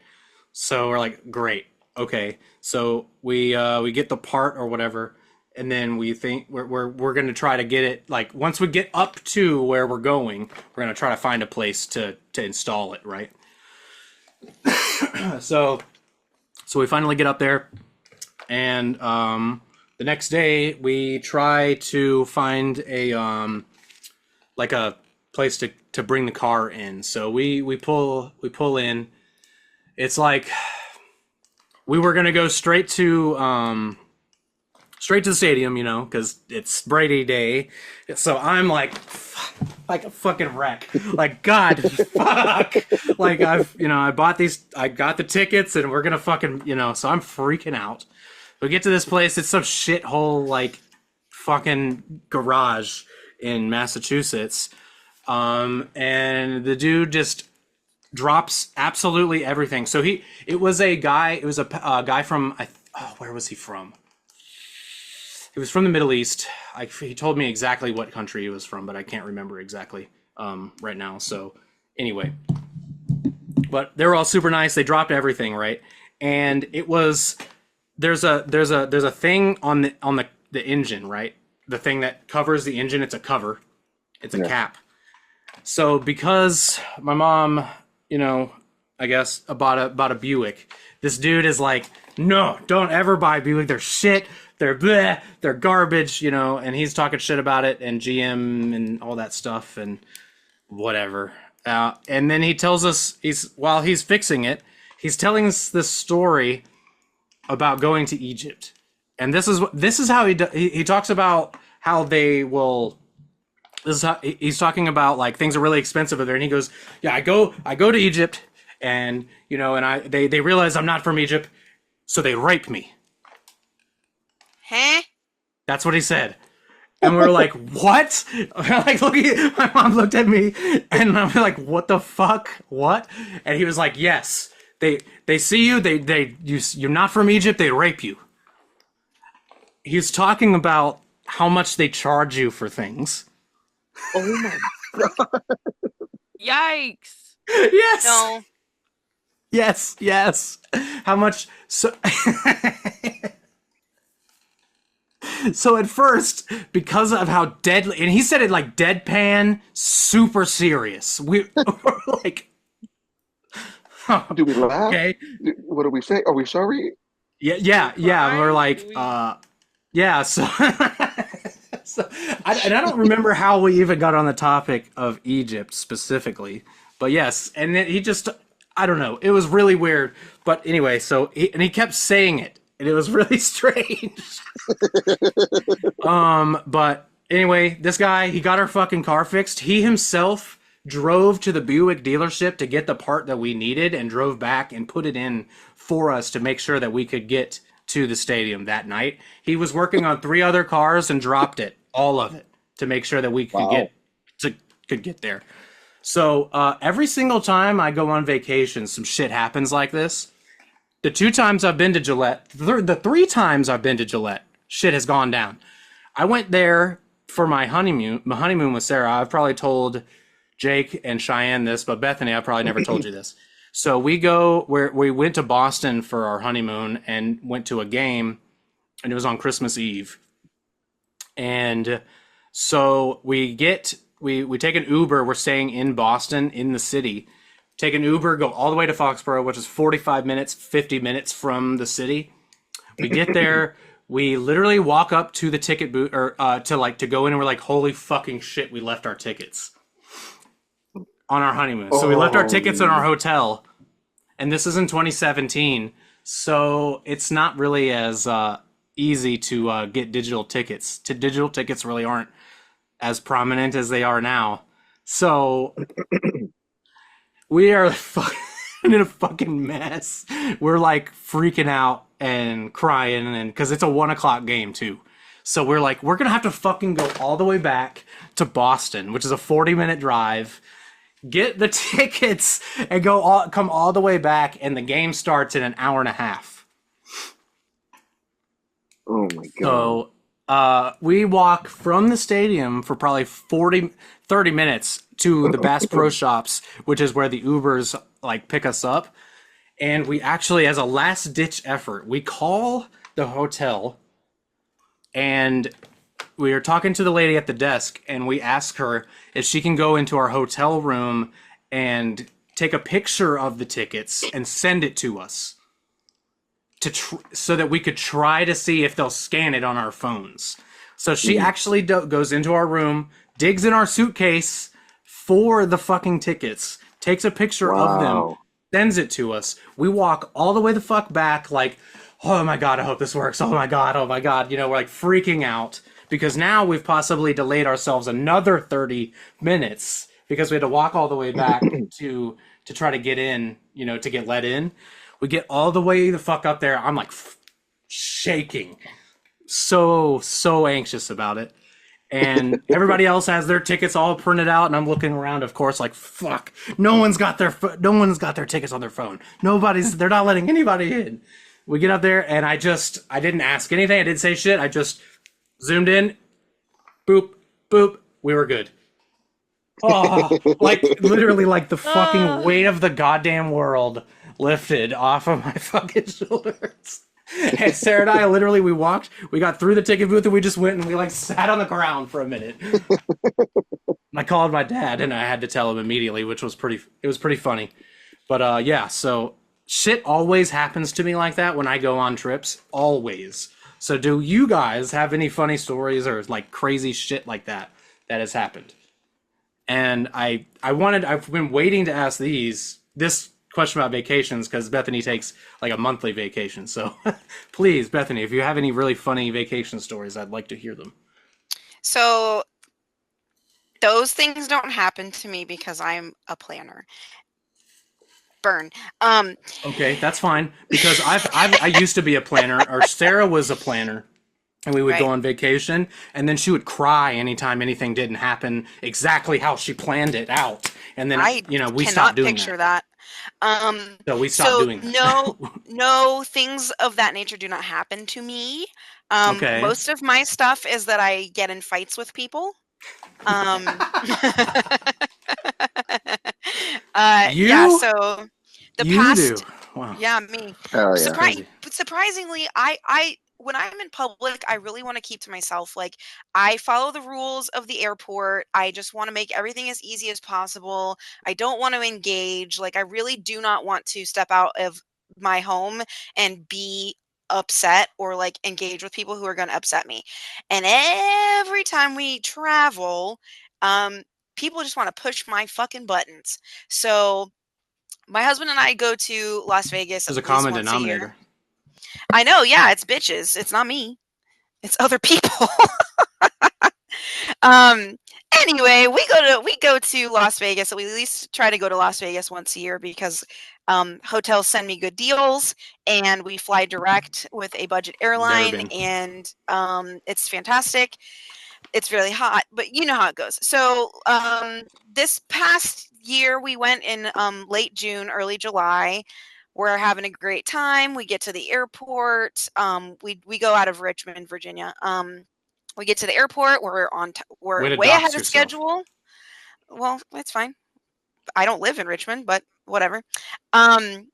So we're like, great, okay. So we get the part or whatever, and then we think we're gonna try to get it, like once we get up to where we're going, we're gonna try to find a place to install it, right? So we finally get up there, and the next day we try to find a like a place to bring the car in. So we pull in. It's like we were gonna go straight to the stadium, because it's Brady Day. So I'm like a fucking wreck. Like, God, fuck. Like I got the tickets, and we're gonna fucking, so I'm freaking out. We get to this place. It's some shithole, like fucking garage in Massachusetts. And the dude just drops absolutely everything. So it was a guy from, where was he from? He was from the Middle East. He told me exactly what country he was from, but I can't remember exactly right now. So anyway, but they were all super nice. They dropped everything, right? And it was there's a thing on the engine, right? The thing that covers the engine. It's a cover. It's a cap. So because my mom, I guess bought a Buick, this dude is like, no, don't ever buy Buick. They're shit. They're bleh. They're garbage, and he's talking shit about it and GM and all that stuff and whatever. And then he tells us while he's fixing it, he's telling us this story about going to Egypt, and this is how he talks about how they will. This is how he's talking about, like, things are really expensive over there, and he goes, "Yeah, I go to Egypt, and and they realize I'm not from Egypt, so they rape me." Huh? That's what he said. And we were like, "What?" Like, my mom looked at me, and I'm like, "What the fuck? What?" And he was like, "Yes, they see you, you're not from Egypt, they rape you." He's talking about how much they charge you for things. Oh my. Yikes. Yes. No. Yes. How much? So, so at first, because of how deadly, and he said it like deadpan, super serious. We were like, Do we laugh? okay, What do we say? Are we sorry? yeah. And we're Cry? like, Do we- yeah. So, I don't remember how we even got on the topic of Egypt specifically, but yes, and then he just, I don't know, it was really weird. But anyway, so he kept saying it, and it was really strange. But anyway, this guy, he got our fucking car fixed. He himself drove to the Buick dealership to get the part that we needed and drove back and put it in for us to make sure that we could get to the stadium that night. He was working on 3 other cars and dropped it, all of it, to make sure that we could Wow. could get there. So every single time I go on vacation, some shit happens like this. The 2 times I've been to Gillette, the 3 times I've been to Gillette, shit has gone down. I went there for my honeymoon. My honeymoon with Sarah. I've probably told Jake and Cheyenne this, but Bethany, I probably never told you this. So we went to Boston for our honeymoon and went to a game, and it was on Christmas Eve. And so we take an Uber. We're staying in Boston, in the city. Take an Uber, go all the way to Foxborough, which is 45 minutes, 50 minutes from the city. We get there. We literally walk up to the ticket booth, or to go in, and we're like, "Holy fucking shit, we left our tickets on our honeymoon." So we left our tickets in our hotel, and this is in 2017, so it's not really as easy to get digital tickets. Digital tickets really aren't as prominent as they are now. So we are in a fucking mess. We're like freaking out and crying, and because it's a 1:00 game too. So we're like, we're gonna have to fucking go all the way back to Boston, which is a 40-minute drive, get the tickets, and come all the way back, and the game starts in an hour and a half. Oh my god. So we walk from the stadium for probably 30 minutes to the Bass Pro Shops, which is where the Ubers like pick us up. And we actually, as a last ditch effort, we call the hotel, and we are talking to the lady at the desk, and we ask her if she can go into our hotel room and take a picture of the tickets and send it to us so that we could try to see if they'll scan it on our phones. So she actually goes into our room, digs in our suitcase for the fucking tickets, takes a picture of them, Wow. sends it to us. We walk all the way the fuck back, like, "Oh my god, I hope this works. Oh my god, oh my god." We're like freaking out because now we've possibly delayed ourselves another 30 minutes because we had to walk all the way back to try to get in, to get let in. We get all the way the fuck up there. I'm like shaking. So anxious about it. And everybody else has their tickets all printed out, and I'm looking around, of course, like, fuck. No one's got their tickets on their phone. They're not letting anybody in. We get up there, and I didn't ask anything. I didn't say shit. I just zoomed in. Boop, boop. We were good. Oh, like literally, like the fucking weight of the goddamn world lifted off of my fucking shoulders. And Sarah and I literally, we got through the ticket booth, and we just went and we like sat on the ground for a minute. I called my dad, and I had to tell him immediately, which was pretty funny. But yeah, so shit always happens to me like that when I go on trips, always. So do you guys have any funny stories or like crazy shit like that has happened? And I've been waiting to ask this question about vacations because Bethany takes like a monthly vacation. So please, Bethany, if you have any really funny vacation stories, I'd like to hear them. So those things don't happen to me because I'm a planner. Burn. Okay, that's fine because I used to be a planner, or Sarah was a planner. And we would go Right. on vacation, and then she would cry anytime anything didn't happen exactly how she planned it out. And then, I we stopped cannot doing picture that. that. Um, So we stopped so doing that. no things of that nature do not happen to me. Okay. Most of my stuff is that I get in fights with people. Um, yeah, You? so the You do. past, Wow. yeah, me. Oh That's yeah. crazy. Surprisingly, I when I'm in public, I really want to keep to myself. Like, I follow the rules of the airport. I just want to make everything as easy as possible. I don't want to engage. Like, I really do not want to step out of my home and be upset or like engage with people who are going to upset me. And every time we travel, um, people just want to push my fucking buttons. So my husband and I go to Las Vegas There's at a least common once a year. denominator. I know, yeah, it's bitches. It's not me. It's other people. um anyway, we go to Las Vegas. So we at least try to go to Las Vegas once a year because hotels send me good deals and we fly direct with a budget Never airline, been. and it's fantastic. It's really hot, but you know how it goes. So this past year we went in late June, early July. We're having a great time. We get to the airport. We go out of Richmond, Virginia. We get to the airport. We're Way to way ahead dox of yourself. schedule. Well, it's fine. I don't live in Richmond, but whatever. Um,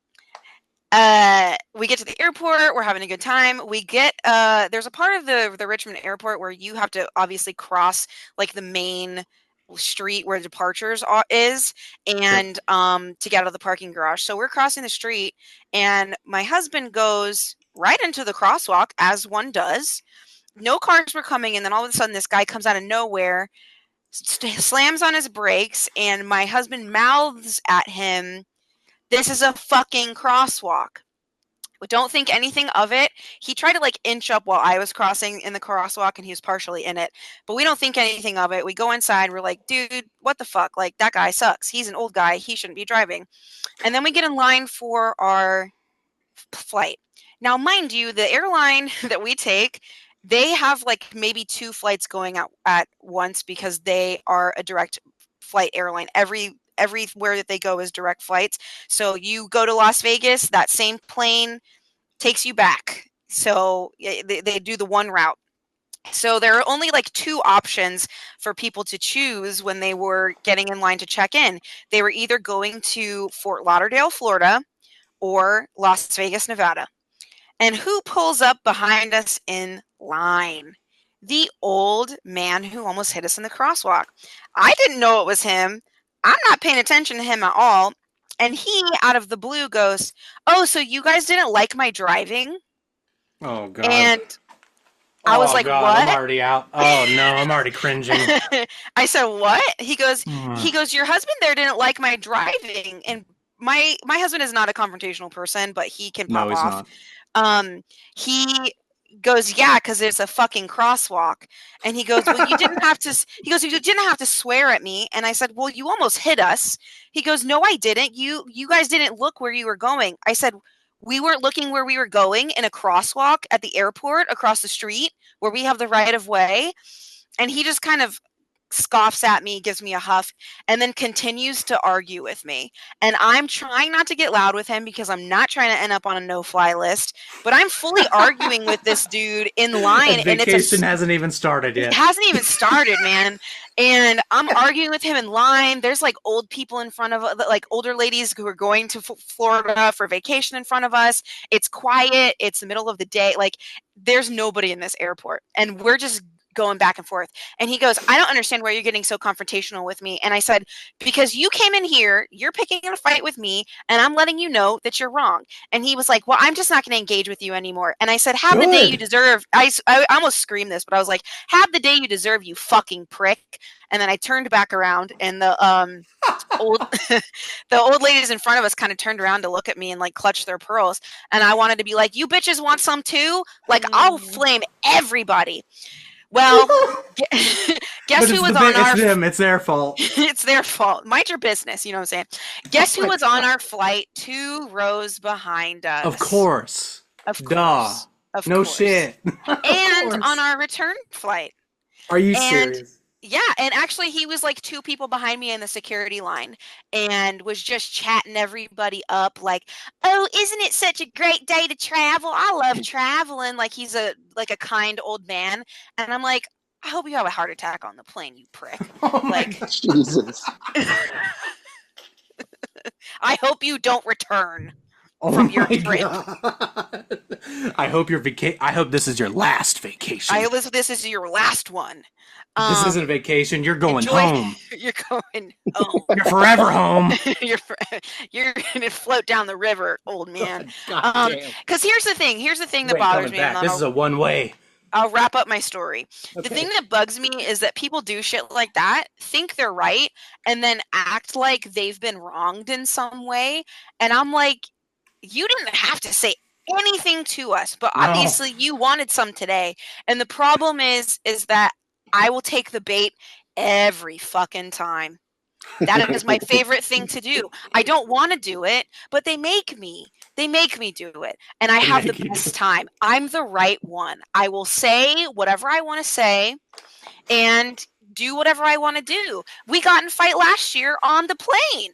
we get to the airport. We're having a good time. We get there's a part of the Richmond airport where you have to obviously cross like the main street where departures is, Yep. and to get out of the parking garage. So we're crossing the street, and my husband goes right into the crosswalk as one does. No cars were coming, and then all of a sudden this guy comes out of nowhere, slams on his brakes, and my husband mouths at him, "This is a fucking crosswalk." But don't think anything of it. He tried to like inch up while I was crossing in the crosswalk, and he was partially in it. But we don't think anything of it. We go inside. We're like, dude, what the fuck? Like, that guy sucks. He's an old guy. He shouldn't be driving. And then we get in line for our flight. Now, mind you, the airline that we take, they have like maybe 2 flights going out at once because they are a direct flight airline. Everywhere that they go is direct flights. So you go to Las Vegas, that same plane takes you back. So they do the one route. So there are only like 2 options for people to choose when they were getting in line to check in. They were either going to Fort Lauderdale, Florida, or Las Vegas, Nevada. And who pulls up behind us in line? The old man who almost hit us in the crosswalk. I didn't know it was him. I'm not paying attention to him at all. And he, out of the blue, goes, "Oh, so you guys didn't like my driving?" Oh God. And I was Oh like, God. I'm "What?" already out. Oh no. I'm already cringing. I said, "What?" He goes, Hmm. "Your husband there didn't like my driving." And my husband is not a confrontational person, but he can No, pop he's off. not. He goes, "Yeah, because it's a fucking crosswalk." And he goes, "Well, you didn't have to." He goes, "You didn't have to swear at me." And I said, "Well, you almost hit us." He goes, "No, I didn't. You guys didn't look where you were going." I said, "We weren't looking where we were going in a crosswalk at the airport across the street where we have the right of way." And he just kind of scoffs at me, gives me a huff, and then continues to argue with me. And I'm trying not to get loud with him because I'm not trying to end up on a no-fly list, but I'm fully arguing with this dude in line, And and vacation hasn't even started it yet. hasn't even started, man. And I'm arguing with him in line. There's like old people in front of like older ladies who are going to Florida for vacation in front of us. It's quiet. It's the middle of the day. Like, there's nobody in this airport, and we're just going back and forth. And he goes, "I don't understand why you're getting so confrontational with me." And I said, "Because you came in here, you're picking a fight with me, and I'm letting you know that you're wrong." And he was like, "Well, I'm just not going to engage with you anymore." And I said, "Have the day you Good. deserve." I almost screamed this, but I was like, "Have the day you deserve, you fucking prick." And then I turned back around, and old the old ladies in front of us kind of turned around to look at me and like clutch their pearls, and I wanted to be like, you bitches want some too? Like, I'll flame everybody. Well, guess But who it's was on it's our them. It's their fault. it's their fault. Mind your business, you know what I'm saying? Guess Oh who my was on God. our flight 2 rows behind Of us? course. Of Duh. course. Of No course. shit. Of And on course. our return flight. Are you And serious? yeah, and actually he was like 2 people behind me in the security line and was just chatting everybody up like, "Oh, isn't it such a great day to travel? I love traveling." Like he's a kind old man, and I'm like, "I hope you have a heart attack on the plane, you prick." Oh my Like, God. Jesus. I hope you don't return Oh from your my trip. God. I hope I hope this is your last vacation. I hope this is your last one. This isn't a vacation. You're going Enjoy. home. You're going home. You're forever home. you're you're gonna float down the river, old man. God damn. Because here's the thing. Here's the thing that You ain't bothers coming me, and back. then This is a one way. I'll wrap up my story. The thing Okay. that bugs me is that people do shit like that, think they're right, and then act like they've been wronged in some way. And I'm like, you didn't have to say anything to us, but No. obviously you wanted some today. And the problem is that I will take the bait every fucking time. That is my favorite thing to do. I don't want to do it, but they make me. They make me do it. And I They have the make you do best it. time. I'm the right one. I will say whatever I want to say and do whatever I want to do. We got in a fight last year on the plane.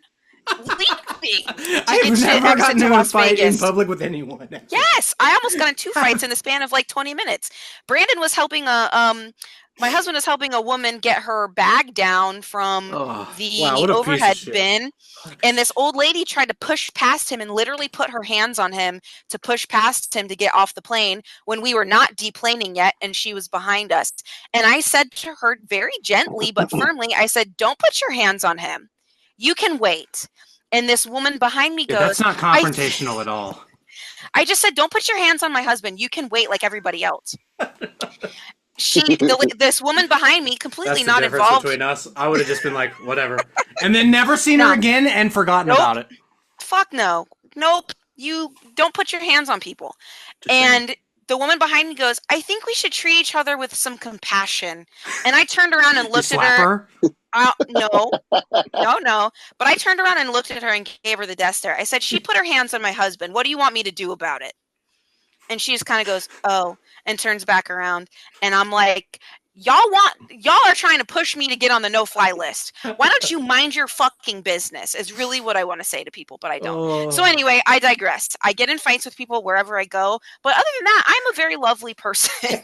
Leave me to I've get to never exit gotten to into a Las fight in Vegas. public with anyone. Yes, I almost got in 2 fights in the span of like 20 minutes. Brandon was helping my husband was helping a woman get her bag down from Oh, wow, the what a piece of overhead shit. bin, and this old lady tried to push past him and literally put her hands on him to push past him to get off the plane when we were not deplaning yet and she was behind us. And I said to her very gently but firmly, I said, "Don't put your hands on him. You can wait." And this woman behind me Yeah, that's goes, not confrontational at all. I just said, "Don't put your hands on my husband. You can wait like everybody else." This woman behind me, completely That's the not difference involved. between us. I would have just been like, whatever. And then never seen her No. again and forgotten Nope. about it. Fuck no. Nope. You don't put your hands on people. Just saying. And the woman behind me goes, "I think we should treat each other with some compassion." And I turned around and You looked at slap her. her? No, no. But I turned around and looked at her and gave her the death stare. I said, "She put her hands on my husband. What do you want me to do about it?" And she just kind of goes, "Oh," and turns back around. And I'm like, y'all are trying to push me to get on the no-fly list. Why don't you mind your fucking business is really what I want to say to people, but I don't. Oh. So anyway, I digressed. I get in fights with people wherever I go. But other than that, I'm a very lovely person.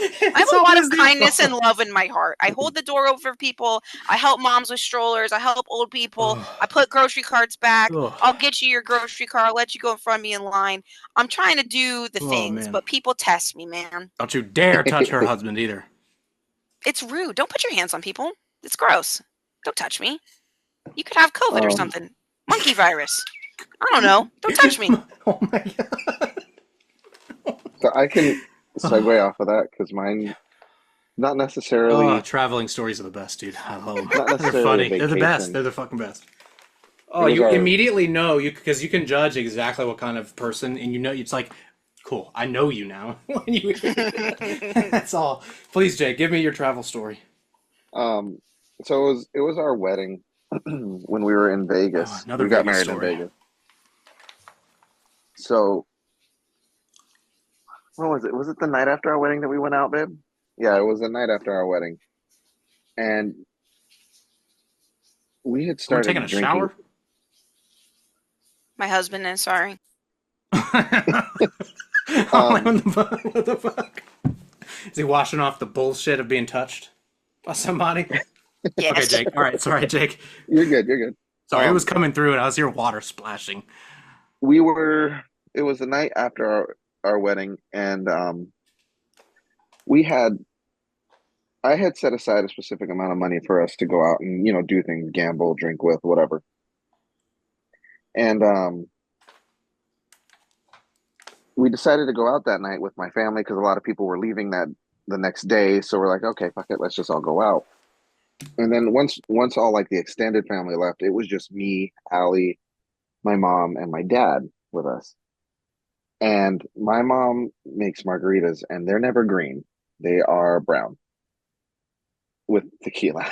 I have a lot of kindness and love in my heart. I hold the door open for people. I help moms with strollers. I help old people. I put grocery carts back. Ugh. I'll get you your grocery cart. I'll let you go in front of me in line. I'm trying to do the Oh, things, man. but people test me, man. Don't you dare touch her husband either. It's rude. Don't put your hands on people. It's gross. Don't touch me. You could have COVID or something. Monkey virus. I don't know. Don't touch me. Oh my God. So I can segue off of that because mine, not necessarily, Oh, traveling stories are the best, dude. I love them. not They're necessarily funny. a They're the best. vacation. They're the fucking best. Oh, It was you our- immediately know because you can judge exactly what kind of person, and you know it's like, cool. I know you now. That's all. Please, Jake, give me your travel story. So it was our wedding when we were in Vegas. Oh, another We got Vegas married story. in Vegas. So what was it? Was it the night after our wedding that we went out, babe? Yeah, it was the night after our wedding, and we had We're started taking a drinking. shower. My husband is sorry. What the fuck? Is he washing off the bullshit of being touched by somebody? Yes. Okay, Jake. All right. Sorry, Jake. You're good. You're good. Sorry, it was coming through and I was hearing water splashing. It was the night after our wedding, and I had set aside a specific amount of money for us to go out and, do things, gamble, drink with, whatever. And we decided to go out that night with my family because a lot of people were leaving the next day. So we're like, okay, fuck it, let's just all go out. And then once all like the extended family left, it was just me, Allie, my mom, and my dad with us. And my mom makes margaritas, and they're never green; they are brown with tequila.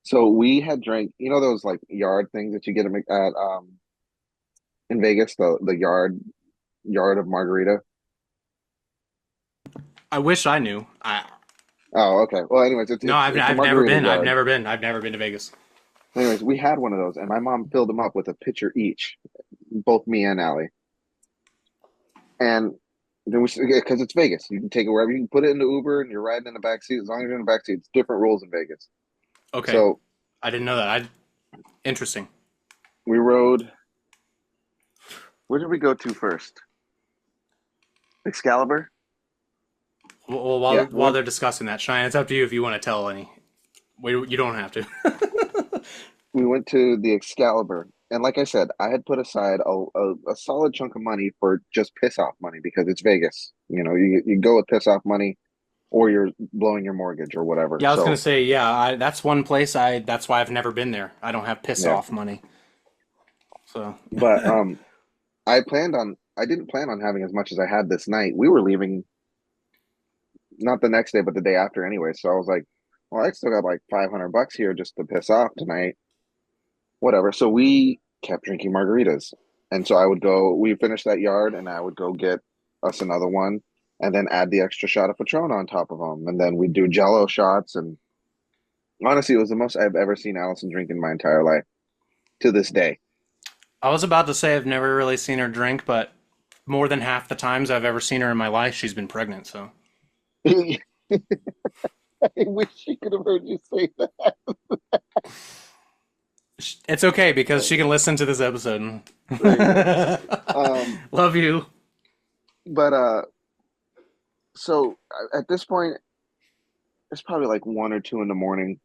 So we had drank, you know, those like yard things that you get at in Vegas, the yard of margarita. I wish I knew. I Oh, okay. Well, anyways, No, it's a I've never margarita been. yard. I've never been to Vegas. Anyways, we had one of those, and my mom filled them up with a pitcher each, both me and Allie. And then because it's Vegas, you can take it wherever. You can put it in the Uber, and you're riding in the back seat. As long as you're in the back seat, it's different rules in Vegas. Okay, So I didn't know that. Interesting. we rode. Where did we go to first? Excalibur. Well, Yeah, we while went. they're discussing that, Cheyenne, it's up to you if you want to tell any. You don't have to. We went to the Excalibur, and like I said, I had put aside a solid chunk of money for just piss off money because it's Vegas. You know, you go with piss off money, or you're blowing your mortgage or whatever. Yeah, I was gonna So say, yeah, that's one place that's why I've never been there. I don't have piss yeah, off money. So, but I didn't plan on having as much as I had this night. We were leaving not the next day, but the day after anyway. So I was like, well, I still got like $500 here just to piss off tonight, whatever. So we kept drinking margaritas. And so we finished that yard and I would go get us another one and then add the extra shot of Patron on top of them. And then we'd do Jello shots. And honestly, it was the most I've ever seen Allison drink in my entire life to this day. I was about to say I've never really seen her drink, but more than half the times I've ever seen her in my life, she's been pregnant. So I wish she could have heard you say that. it's okay because she can listen to this episode. There you go. Um, Love you. but so at this point, it's probably like 1 or 2 in the morning.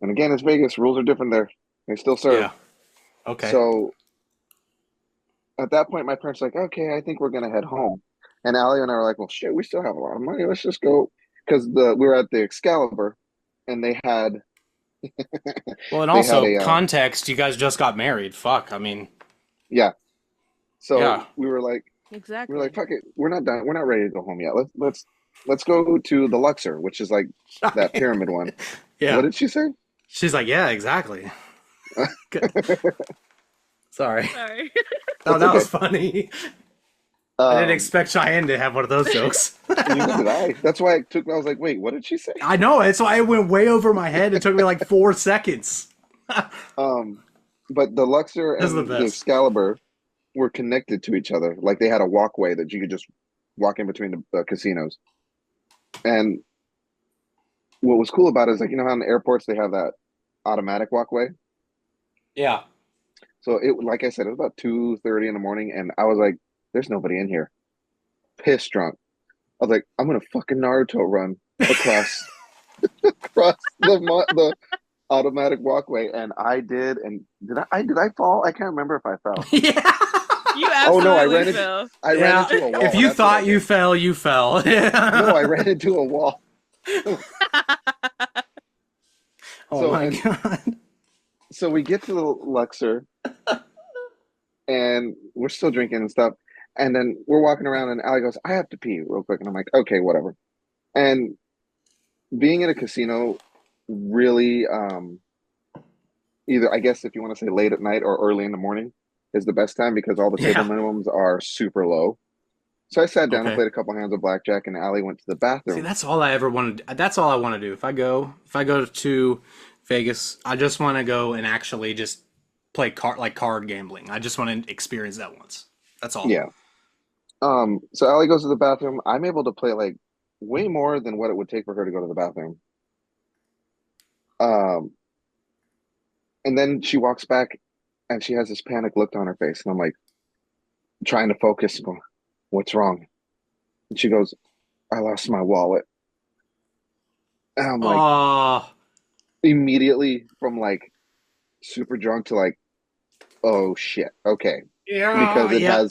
And again, it's Vegas. Rules are different there. They still serve. Yeah. Okay. So at that point, my parents are like, okay, I think we're gonna head home. And Allie and I were like, well, shit, we still have a lot of money. Let's just go because we were at the Excalibur, and Well, and they had also a context, you guys just got married. Fuck. I mean, yeah. So yeah. we were like, Exactly. fuck it, we're not done. We're not ready to go home yet. Let's go to the Luxor, which is like that pyramid one. What Yeah. did she say? She's like, yeah, exactly. Sorry. Sorry. Oh, That's that okay. was funny. I didn't Um, expect Cheyenne to have one of those jokes. Neither did I. That's why I was like, wait, what did she say? I know. It's why it went way over my head. It took me like 4 seconds. Um, but the Luxor This is the and the best. Excalibur were connected to each other. Like they had a walkway that you could just walk in between the casinos. And what was cool about it is like, you know how in the airports they have that automatic walkway? Yeah. So like I said, it was about 2:30 in the morning, and I was like, there's nobody in here. Piss drunk. I was like, I'm gonna fucking Naruto run across the automatic walkway, and I did. And did I fall? I can't remember if I fell. Yeah. You Oh no, absolutely fell. I ran Yeah. into a If wall. you That's what I thought you did. fell, you fell. No, I Yeah. ran into a wall. Oh So my and God. so we get to the Luxor, and we're still drinking and stuff. And then we're walking around, and Allie goes, "I have to pee real quick," and I'm like, "Okay, whatever." And being in a casino really, either I guess if you want to say late at night or early in the morning is the best time because all the table Yeah. minimums are super low. So I sat down and Okay. played a couple hands of blackjack, and Allie went to the See, bathroom. that's all I ever wanted. That's all I want to do. If I go to Vegas, I just want to go and actually just play card gambling. I just want to experience that once. That's all. Yeah. So Allie goes to the bathroom. I'm able to play like way more than what it would take for her to go to the bathroom. Um, and then she walks back and she has this panic look on her face. And I'm like, trying to focus, going, what's wrong? And she goes, I lost my wallet. And I'm like, Oh, immediately from like super drunk to like, oh shit, okay. yeah, Because it yeah.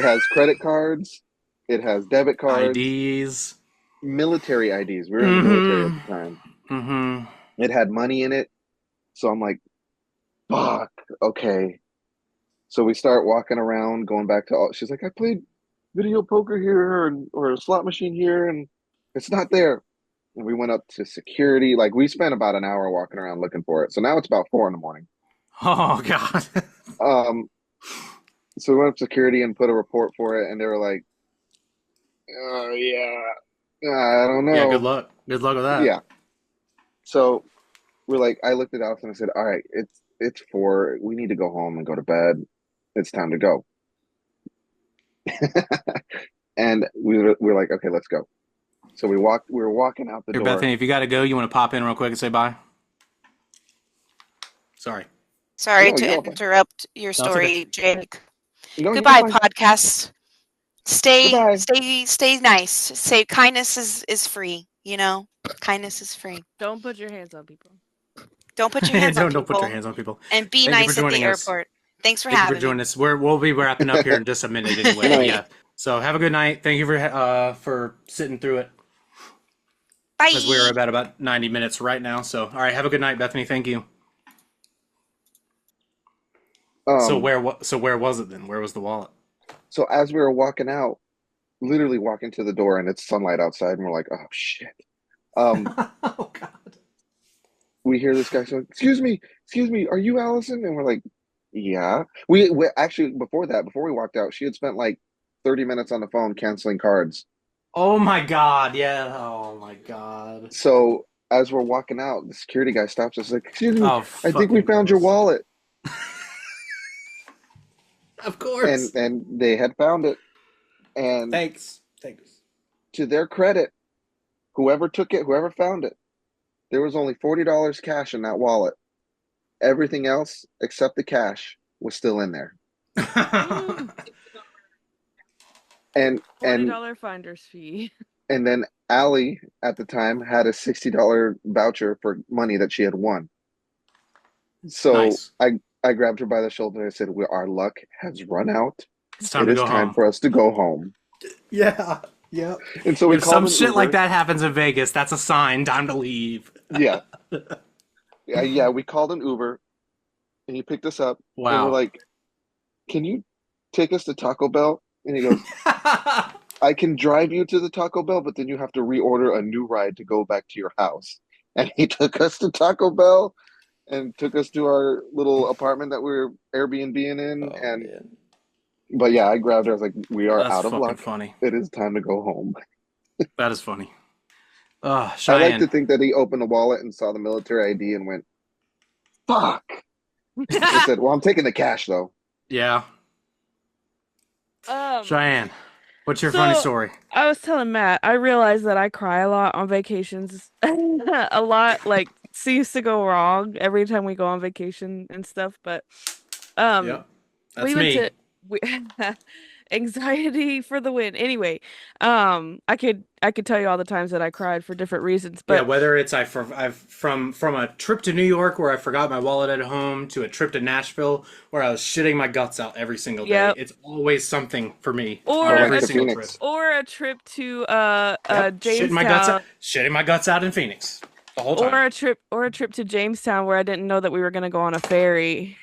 has credit cards, it has debit cards, IDs. military IDs. We were in the military at the time. Mm-hmm. It had money in it. So I'm like, fuck, okay. So we start walking around, going back to all. She's like, I played video poker here or a slot machine here, and it's not there. And we went up to security. Like we spent about an hour walking around looking for it. So now it's about 4 a.m. Oh God. So we went up to security and put a report for it, and they were like, "Oh yeah, I don't Yeah. Good know." luck. Good luck with that. Yeah. So we're like, I looked at Alex and I said, "All right, it's 4. We need to go home and go to bed. It's time to go." And we were like, "Okay, let's go." So we were walking out the Here, door. Bethany, if you got to go, you want to pop in real quick and say bye? Sorry. Sorry No, to you're fine. interrupt your No, it's okay. story, Jake. No, you're Goodbye, fine. podcast. Goodbye. Stay nice. Say kindness is free, you know? Kindness is free. Don't put your hands on people. Don't put your hands on Don't put your people. hands on people. And be Thank you for nice at the joining us. airport. Thanks for Thank you for having joining me. us. We'll be wrapping up here in just a minute anyway. Good night. Yeah. So have a good night. Thank you for sitting through it. Bye. Because we're about 90 minutes right now. So all right, have a good night, Bethany. Thank you. So where was it then? Where was the wallet? So as we were walking out, literally walking to the door, and it's sunlight outside, and we're like, "Oh shit." Oh God. We hear this guy saying, excuse me, are you Allison?" And we're like, "Yeah." We actually, before we walked out, she had spent like 30 minutes on the phone canceling cards. Oh my God. Yeah. Oh my God. So as we're walking out, the security guy stops us like, "Excuse me, Oh, I think we fucking found your gross. wallet." Of course. And they had found it. And Thanks. to their credit, whoever took it, whoever found it, there was only $40 cash in that wallet. Everything else, except the cash, was still in there. And $40 finder's fee. and then Allie at the time had a $60 voucher for money that she had won. So Nice. I grabbed her by the shoulder and I said, "Our luck has run out. It's time It to is go time home. for us to go home." Yeah. Yeah. And so we If called some an shit Uber. like that happens in Vegas, that's a sign. Time to leave. Yeah. Yeah, we called an Uber and he picked us up. And we're Wow. like, "Can you take us to Taco Bell?" And he goes, "I can drive you to the Taco Bell, but then you have to reorder a new ride to go back to your house." And he took us to Taco Bell and took us to our little apartment that we were Airbnb-ing in. Man. But yeah, I grabbed her. I was like, "We are That's out of fucking luck. funny. It is time to go home." That is funny. I like to Cheyenne. think that he opened the wallet and saw the military ID and went, "Fuck." I said, "Well, I'm taking the cash though." Yeah. Cheyenne, what's your So- funny story? I was telling Matt, I realized that I cry a lot on vacations. A lot like seems to go wrong every time we go on vacation and stuff. But Yep. That's we went me. to we, anxiety for the win. Anyway, I could tell you all the times that I cried for different reasons. Yeah, But whether it's I've from a trip to New York where I forgot my wallet at home to a trip to Nashville where I was shitting my guts out every single day. Yep. It's always something for me Or on I every went to single Phoenix. trip. or a trip to Yep, Jamestown. shitting my guts out in Phoenix the whole time. Or a trip to Jamestown where I didn't know that we were gonna go on a ferry.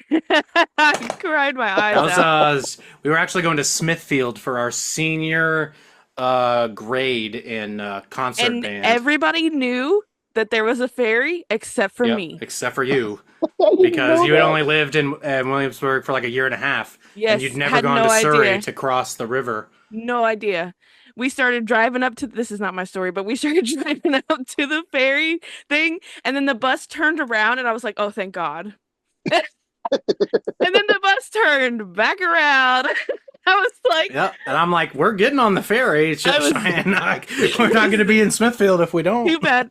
I cried my eyes That out. was we were actually going to Smithfield for our senior grade in concert And band. everybody knew that there was a ferry except for Yep, me. except for you, I didn't because know you had that. only lived in Williamsburg for like a year and a half, Yes, and you'd never had gone no to Surrey idea. to cross the river. No idea. We started driving up to this is not my story, but we started driving up to the ferry thing, and then the bus turned around, and I was like, "Oh, thank God!" And then the bus turned back around. I was like, Yep, and I'm like, we're getting on the ferry. It's just I was- Cheyenne, like, we're not going to be in Smithfield if we don't.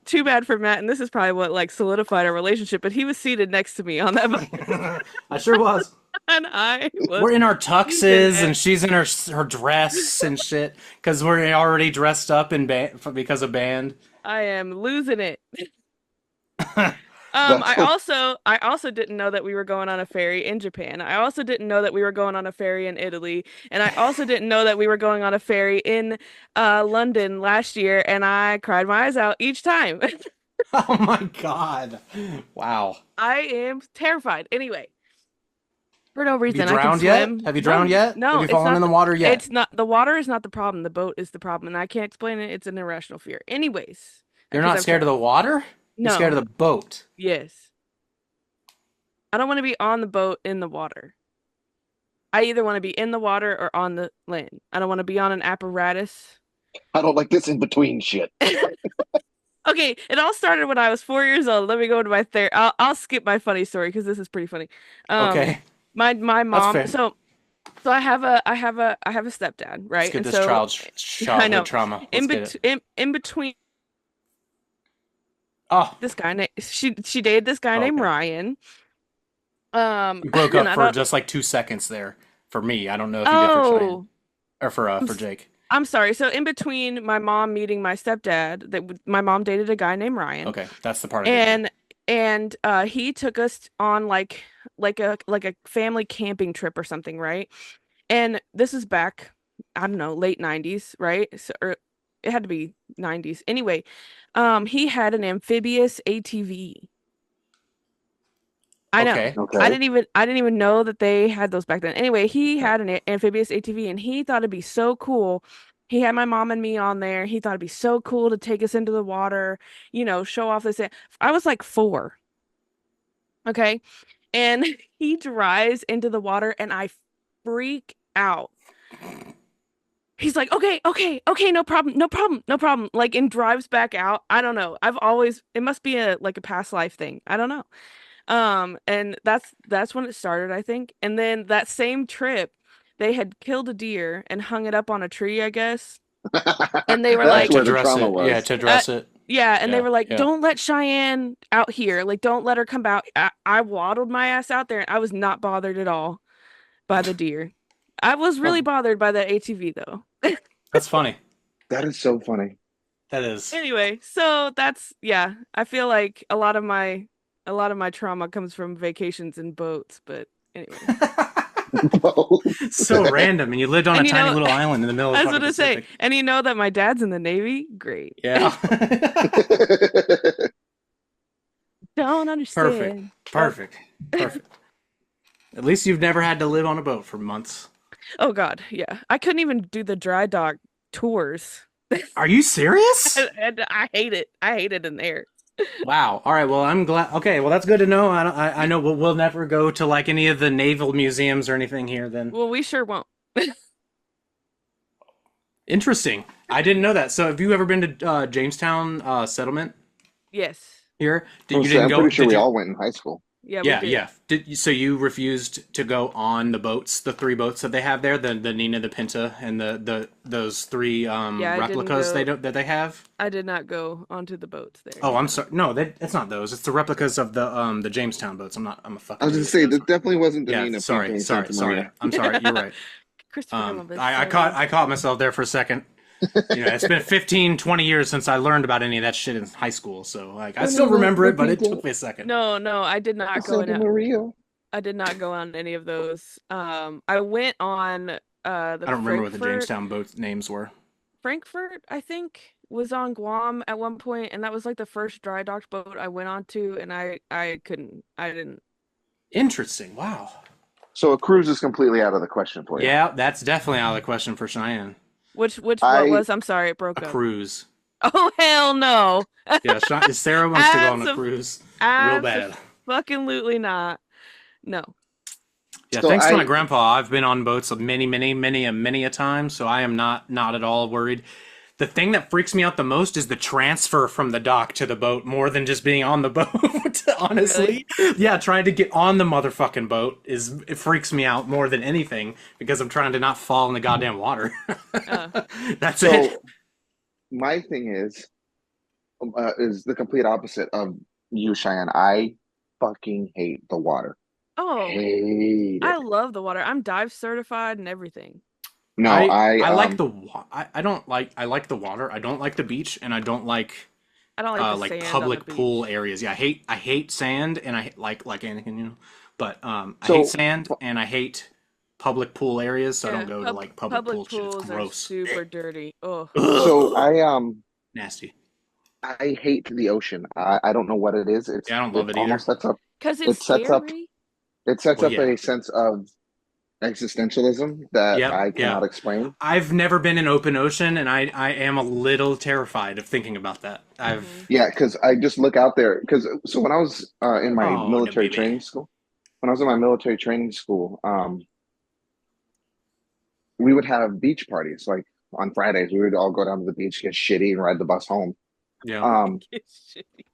too bad for Matt, and this is probably what like solidified our relationship. But he was seated next to me on that bus, I sure was. and I was. We're in our tuxes, it. and she's in her dress and shit, because we're already dressed up in band because of band. I am losing it. That's what. I also didn't know that we were going on a ferry in Japan. I also didn't know that we were going on a ferry in Italy, and I also didn't know that we were going on a ferry in London last year, and I cried my eyes out each time. Oh my God. Wow. I am terrified. Anyway, for no Have you reason, I can drowned yet? swim. Have you drowned No, yet? Have no, you it's fallen not in the water yet? it's not the water is not the problem. The boat is the problem, and I can't explain it. It's an irrational fear. Anyways, You're because not I've scared tried. of the water? You're scared No, of the boat. yes. I don't want to be on the boat in the water. I either want to be in the water or on the land. I don't want to be on an apparatus. I don't like this in between shit. Okay, it all started when I was 4 years old. Let me go to my therapy. I'll skip my funny story because this is pretty funny. Um, Okay. my That's mom. fair. So I have a stepdad, Let's right? get And this so I childhood know trauma. Let's get it. in between Oh, this guy named she dated this guy named okay. Ryan. You broke And up I for don't. just like 2 seconds there for me. I don't know if you did for Cheyenne Oh, or I'm for s- Jake. I'm sorry. So in between my mom meeting my stepdad, my mom dated a guy named Ryan, Okay, that's the part I didn't hear. and he took us on like a family camping trip or something, right? And this is back, I don't know, late 90s, right? So, or it had to be 90s. Anyway, he had an amphibious ATV. I know. Okay. Okay. I didn't even know that they had those back then. Anyway, he had an amphibious ATV and he thought it'd be so cool. He had my mom and me on there. He thought it'd be so cool to take us into the water, show off this. I was like 4, okay? And he drives into the water and I freak out. He's like, okay, okay, okay, no problem, no problem, no problem. Like, and drives back out. I don't know. It must be a past life thing. I don't know. And that's when it started, I think. And then that same trip, they had killed a deer and hung it up on a tree, I guess. And they were Yeah, That's to like, where the address trauma it. Yeah, was. to uh, address it. yeah, and they Yeah, were like, yeah. don't let Cheyenne out here. Like, don't let her come out. I waddled my ass out there and I was not bothered at all by the deer. I was really Oh, bothered by the ATV though. That's funny. that is so funny. That is. Anyway, so that's yeah. I feel like a lot of my trauma comes from vacations and boats, but anyway. So random, and you lived on a And tiny little island in the middle of I the was fucking gonna say, Pacific. and you know that my dad's in the Navy? Great. Yeah. Don't Perfect. understand. Perfect. Perfect. At least you've never had to live on a boat for months. Oh God, yeah. I couldn't even do the dry dock tours. Are you serious? And I hate it. I hate it in there. Wow. All right. Well, I'm glad. Okay. Well, that's good to know. I know we'll never go to like any of the naval museums or anything here. Then Well, we sure won't. interesting. I didn't know that. So, have you ever been to Jamestown settlement Yes. here? I'm You didn't go? pretty sure Did we you? all went in high school. Yeah, we Yeah. did. Yeah. So you refused to go on the boats, the 3 boats that they have there, the Nina, the Pinta, and the those three Yeah, I didn't replicas go. that they have. I did not go onto the boats there. Oh, I'm No. sorry. No, it's not those. It's the replicas of the Jamestown boats. I'm a I fucking was gonna idiot. say So this sorry. definitely wasn't the Yeah, Nina Pinta sorry, in sorry, Santa sorry. Maria. I'm sorry. You're right. Christopher Columbus. I caught myself there for a second. It's been 15, 20 years since I learned about any of that shit in high school. So like I still remember it, but it took me a second. No, no, I did not go Santa in. Maria. I did not go on any of those. I went on the I don't remember what the Frankfurt. Jamestown boat names were. Frankfurt, I think, was on Guam at one point, and that was like the first dry docked boat I went on to, and I couldn't. I didn't. Interesting. Wow. So a cruise is completely out of the question for you. Yeah, that's definitely out of the question for Cheyenne. Which what I was? I'm sorry, it broke A up. cruise. Oh hell no. Yeah, Sarah wants to go on a Abso- cruise real bad. Absolutely not. No. Yeah, so thanks to my I grandpa, I've been on boats many a time, so I am not at all worried. The thing that freaks me out the most is the transfer from the dock to the boat more than just being on the boat, honestly. Yeah, trying to get on the motherfucking boat it freaks me out more than anything because I'm trying to not fall in the goddamn water. Uh, That's it. so my thing is the complete opposite of you, Cheyenne. I fucking hate the water. oh, Hate I it. love the water. I'm dive certified and everything. No, I like I like the water. I like the water. I don't like the beach, and I don't like I don't like the like sand on the public pool beach. areas. Yeah, I hate sand, and I like Anakin, you know. But I hate So, sand, and I hate public pool areas, so I don't Yeah, go to like public pool public shit. It's pools are gross. super dirty. Oh, so Ugh. Nasty. I hate the ocean. I don't know what it is. Yeah, I don't love It it either. almost sets up. because it's It sets up. scary. It sets Well, up yeah. a sense of existentialism that Yep. I Yeah. cannot explain. I've never been in open ocean, and I am a little terrified of thinking about that. Hmm. Yeah, because I just look out there. Because so when I was in my Oh, no, military baby. training school, when I was in my military training school, we would have beach parties. Like on Fridays, we would all go down to the beach, get shitty, and ride the bus home. Yeah. Um, It's shitty.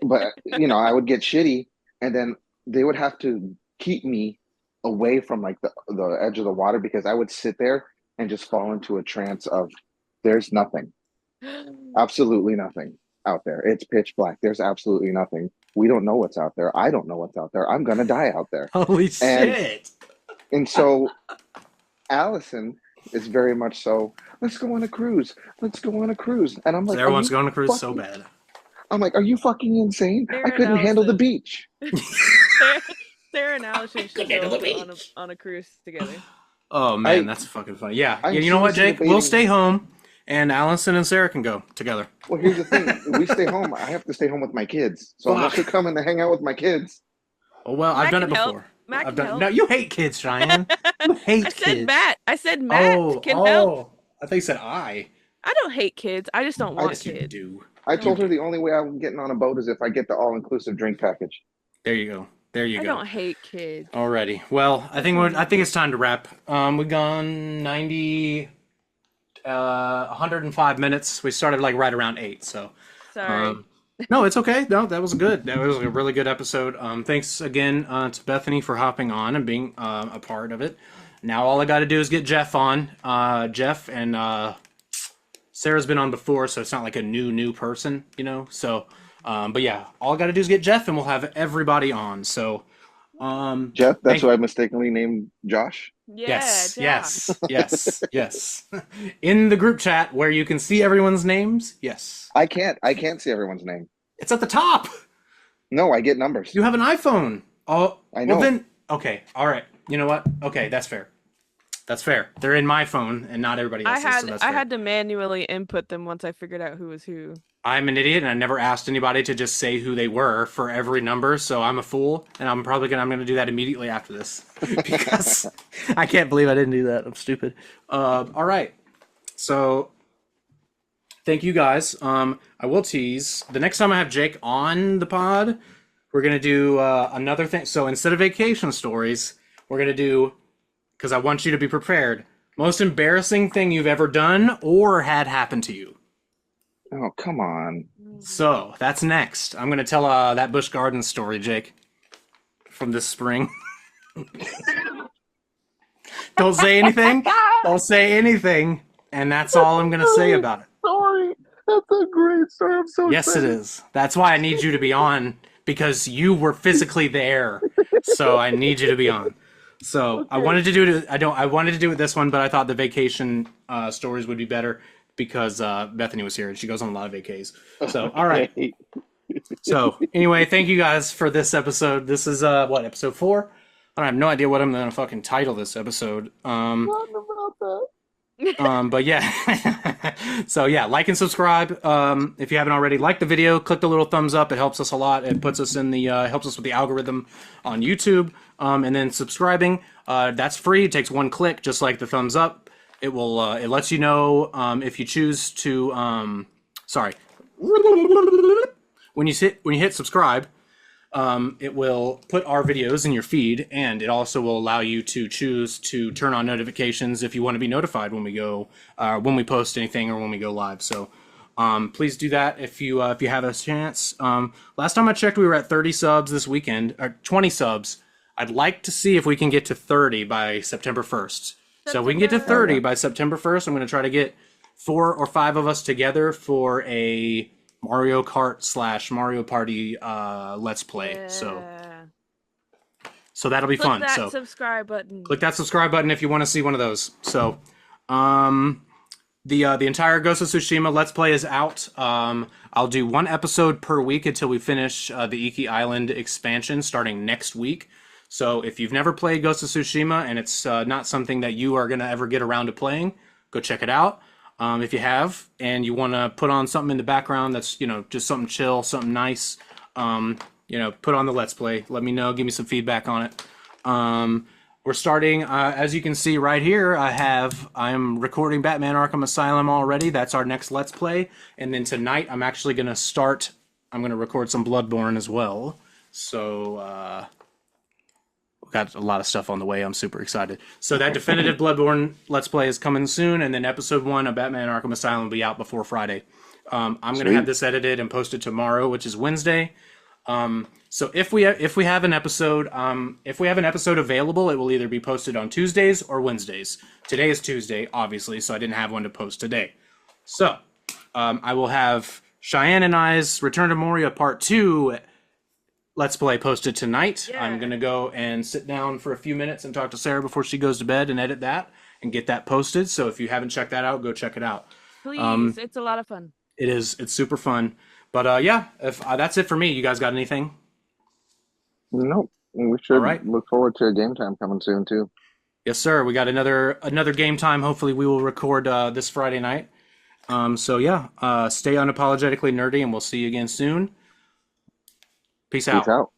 but I would get shitty, and then they would have to keep me away from like the edge of the water because I would sit there and just fall into a trance of there's nothing, absolutely nothing out there. It's pitch black. There's absolutely nothing. We don't know what's out there. I don't know what's out there. I'm gonna die out there. Holy And shit. and so Allison is very much so, let's go on a cruise. Let's go on a cruise. And I'm like, Sarah are wants you to go on a cruise so fucking bad. I'm like, are you fucking insane? I Sarah and couldn't handle the Allison. beach. Sarah and Allison should go on a cruise together. Oh man, I that's fucking funny. Yeah. I'm Yeah, you know what, seriously Jake? We'll debating. stay home, and Allison and Sarah can go together. Well, here's the thing. We stay home. I have to stay home with my kids. So unless you're Fuck. coming to hang out with my kids, Oh well, I've Matt done it can help. before. Matt I've can done. help. No, you hate kids, Cheyenne. You hate I said kids. Matt. I said Matt can help. I think you said I. I don't hate kids. I just don't want Yes, you kids. do. I told her the only way I'm getting on a boat is if I get the all-inclusive drink package. There you go. There you I go. don't hate kids. Alrighty. Well, I think it's time to wrap. We've gone 90, 105 minutes. We started like right around 8, so. Sorry. No, it's okay. No, that was good. That was a really good episode. Thanks again to Bethany for hopping on and being a part of it. Now all I got to do is get Jeff on. Jeff and Sarah's been on before, so it's not like a new person, you know. So, but yeah, all I got to do is get Jeff, and we'll have everybody on. So, Jeff, that's thank- who I mistakenly named Josh. Yeah, yes, Josh. yes, yes. In the group chat where you can see everyone's names, yes, I can't see everyone's name. it's at the top. No, I get numbers. You have an iPhone. Oh, I know. Well then, okay, all right. You know what? Okay, that's fair. That's fair. They're in my phone and not everybody else's. So that's I fair. had to manually input them once I figured out who was who. I'm an idiot, and I never asked anybody to just say who they were for every number, so I'm a fool, and I'm gonna do that immediately after this because I can't believe I didn't do that. I'm stupid. All right, so thank you guys. I will tease the next time I have Jake on the pod, we're gonna do another thing. So instead of vacation stories, we're gonna do, because I want you to be prepared, most embarrassing thing you've ever done or had happen to you. Oh, come on. So that's next. I'm gonna tell that Busch Gardens story, Jake, from this spring. Don't say anything. Don't say anything. And that's all I'm gonna say about it. Sorry. That's a great story. I'm so Yes, it excited. is. That's why I need you to be on, because you were physically there. So I need you to be on. So I wanted to do it. I wanted to do it this one, but I thought the vacation stories would be better because Bethany was here and she goes on a lot of vacays. So all right. Okay. So anyway, thank you guys for this episode. This is episode 4? I have no idea what I'm gonna fucking title this episode. Nothing about that. But yeah. So yeah, like and subscribe. If you haven't already, like the video, click the little thumbs up. It helps us a lot. It puts us in the helps us with the algorithm on YouTube. And then subscribing, that's free. It takes one click, just like the thumbs up. It will it lets you know if you choose to sorry. When you hit subscribe, it will put our videos in your feed, and it also will allow you to choose to turn on notifications if you want to be notified when we go, when we post anything or when we go live. So, please do that if you have a chance. Last time I checked, we were at 30 subs this weekend, or 20 subs. I'd like to see if we can get to 30 by September 1st. So if we can get to 30 by September 1st, I'm going to try to get 4 or 5 of us together for a Mario Kart / Mario Party Let's Play. Yeah. So that'll be Click fun. that So subscribe button. click that subscribe button if you want to see one of those. So The entire Ghost of Tsushima Let's Play is out. I'll do one episode per week until we finish the Iki Island expansion starting next week. So if you've never played Ghost of Tsushima and it's not something that you are going to ever get around to playing, go check it out. If you have and you want to put on something in the background that's, just something chill, something nice, put on the Let's Play. Let me know. Give me some feedback on it. We're starting, as you can see right here, I'm recording Batman Arkham Asylum already. That's our next Let's Play. And then tonight, I'm going to record some Bloodborne as well. So, we've got a lot of stuff on the way. I'm super excited. So that definitive Bloodborne Let's Play is coming soon. And then episode 1 of Batman Arkham Asylum will be out before Friday. I'm going to have this edited and posted tomorrow, which is Wednesday. So if we have an episode available, it will either be posted on Tuesdays or Wednesdays. Today is Tuesday, obviously, so I didn't have one to post today. So I will have Cheyenne and I's Return to Moria Part 2 Let's Play posted tonight. Yeah. I'm gonna go and sit down for a few minutes and talk to Sarah before she goes to bed and edit that and get that posted. So if you haven't checked that out, go check it out. Please, it's a lot of fun. It is. It's super fun. But yeah, if that's it for me. You guys got anything? Nope. We should look forward to a game time coming soon too. Yes, sir. We got another game time. Hopefully, we will record this Friday night. So yeah, stay unapologetically nerdy, and we'll see you again soon. Peace out.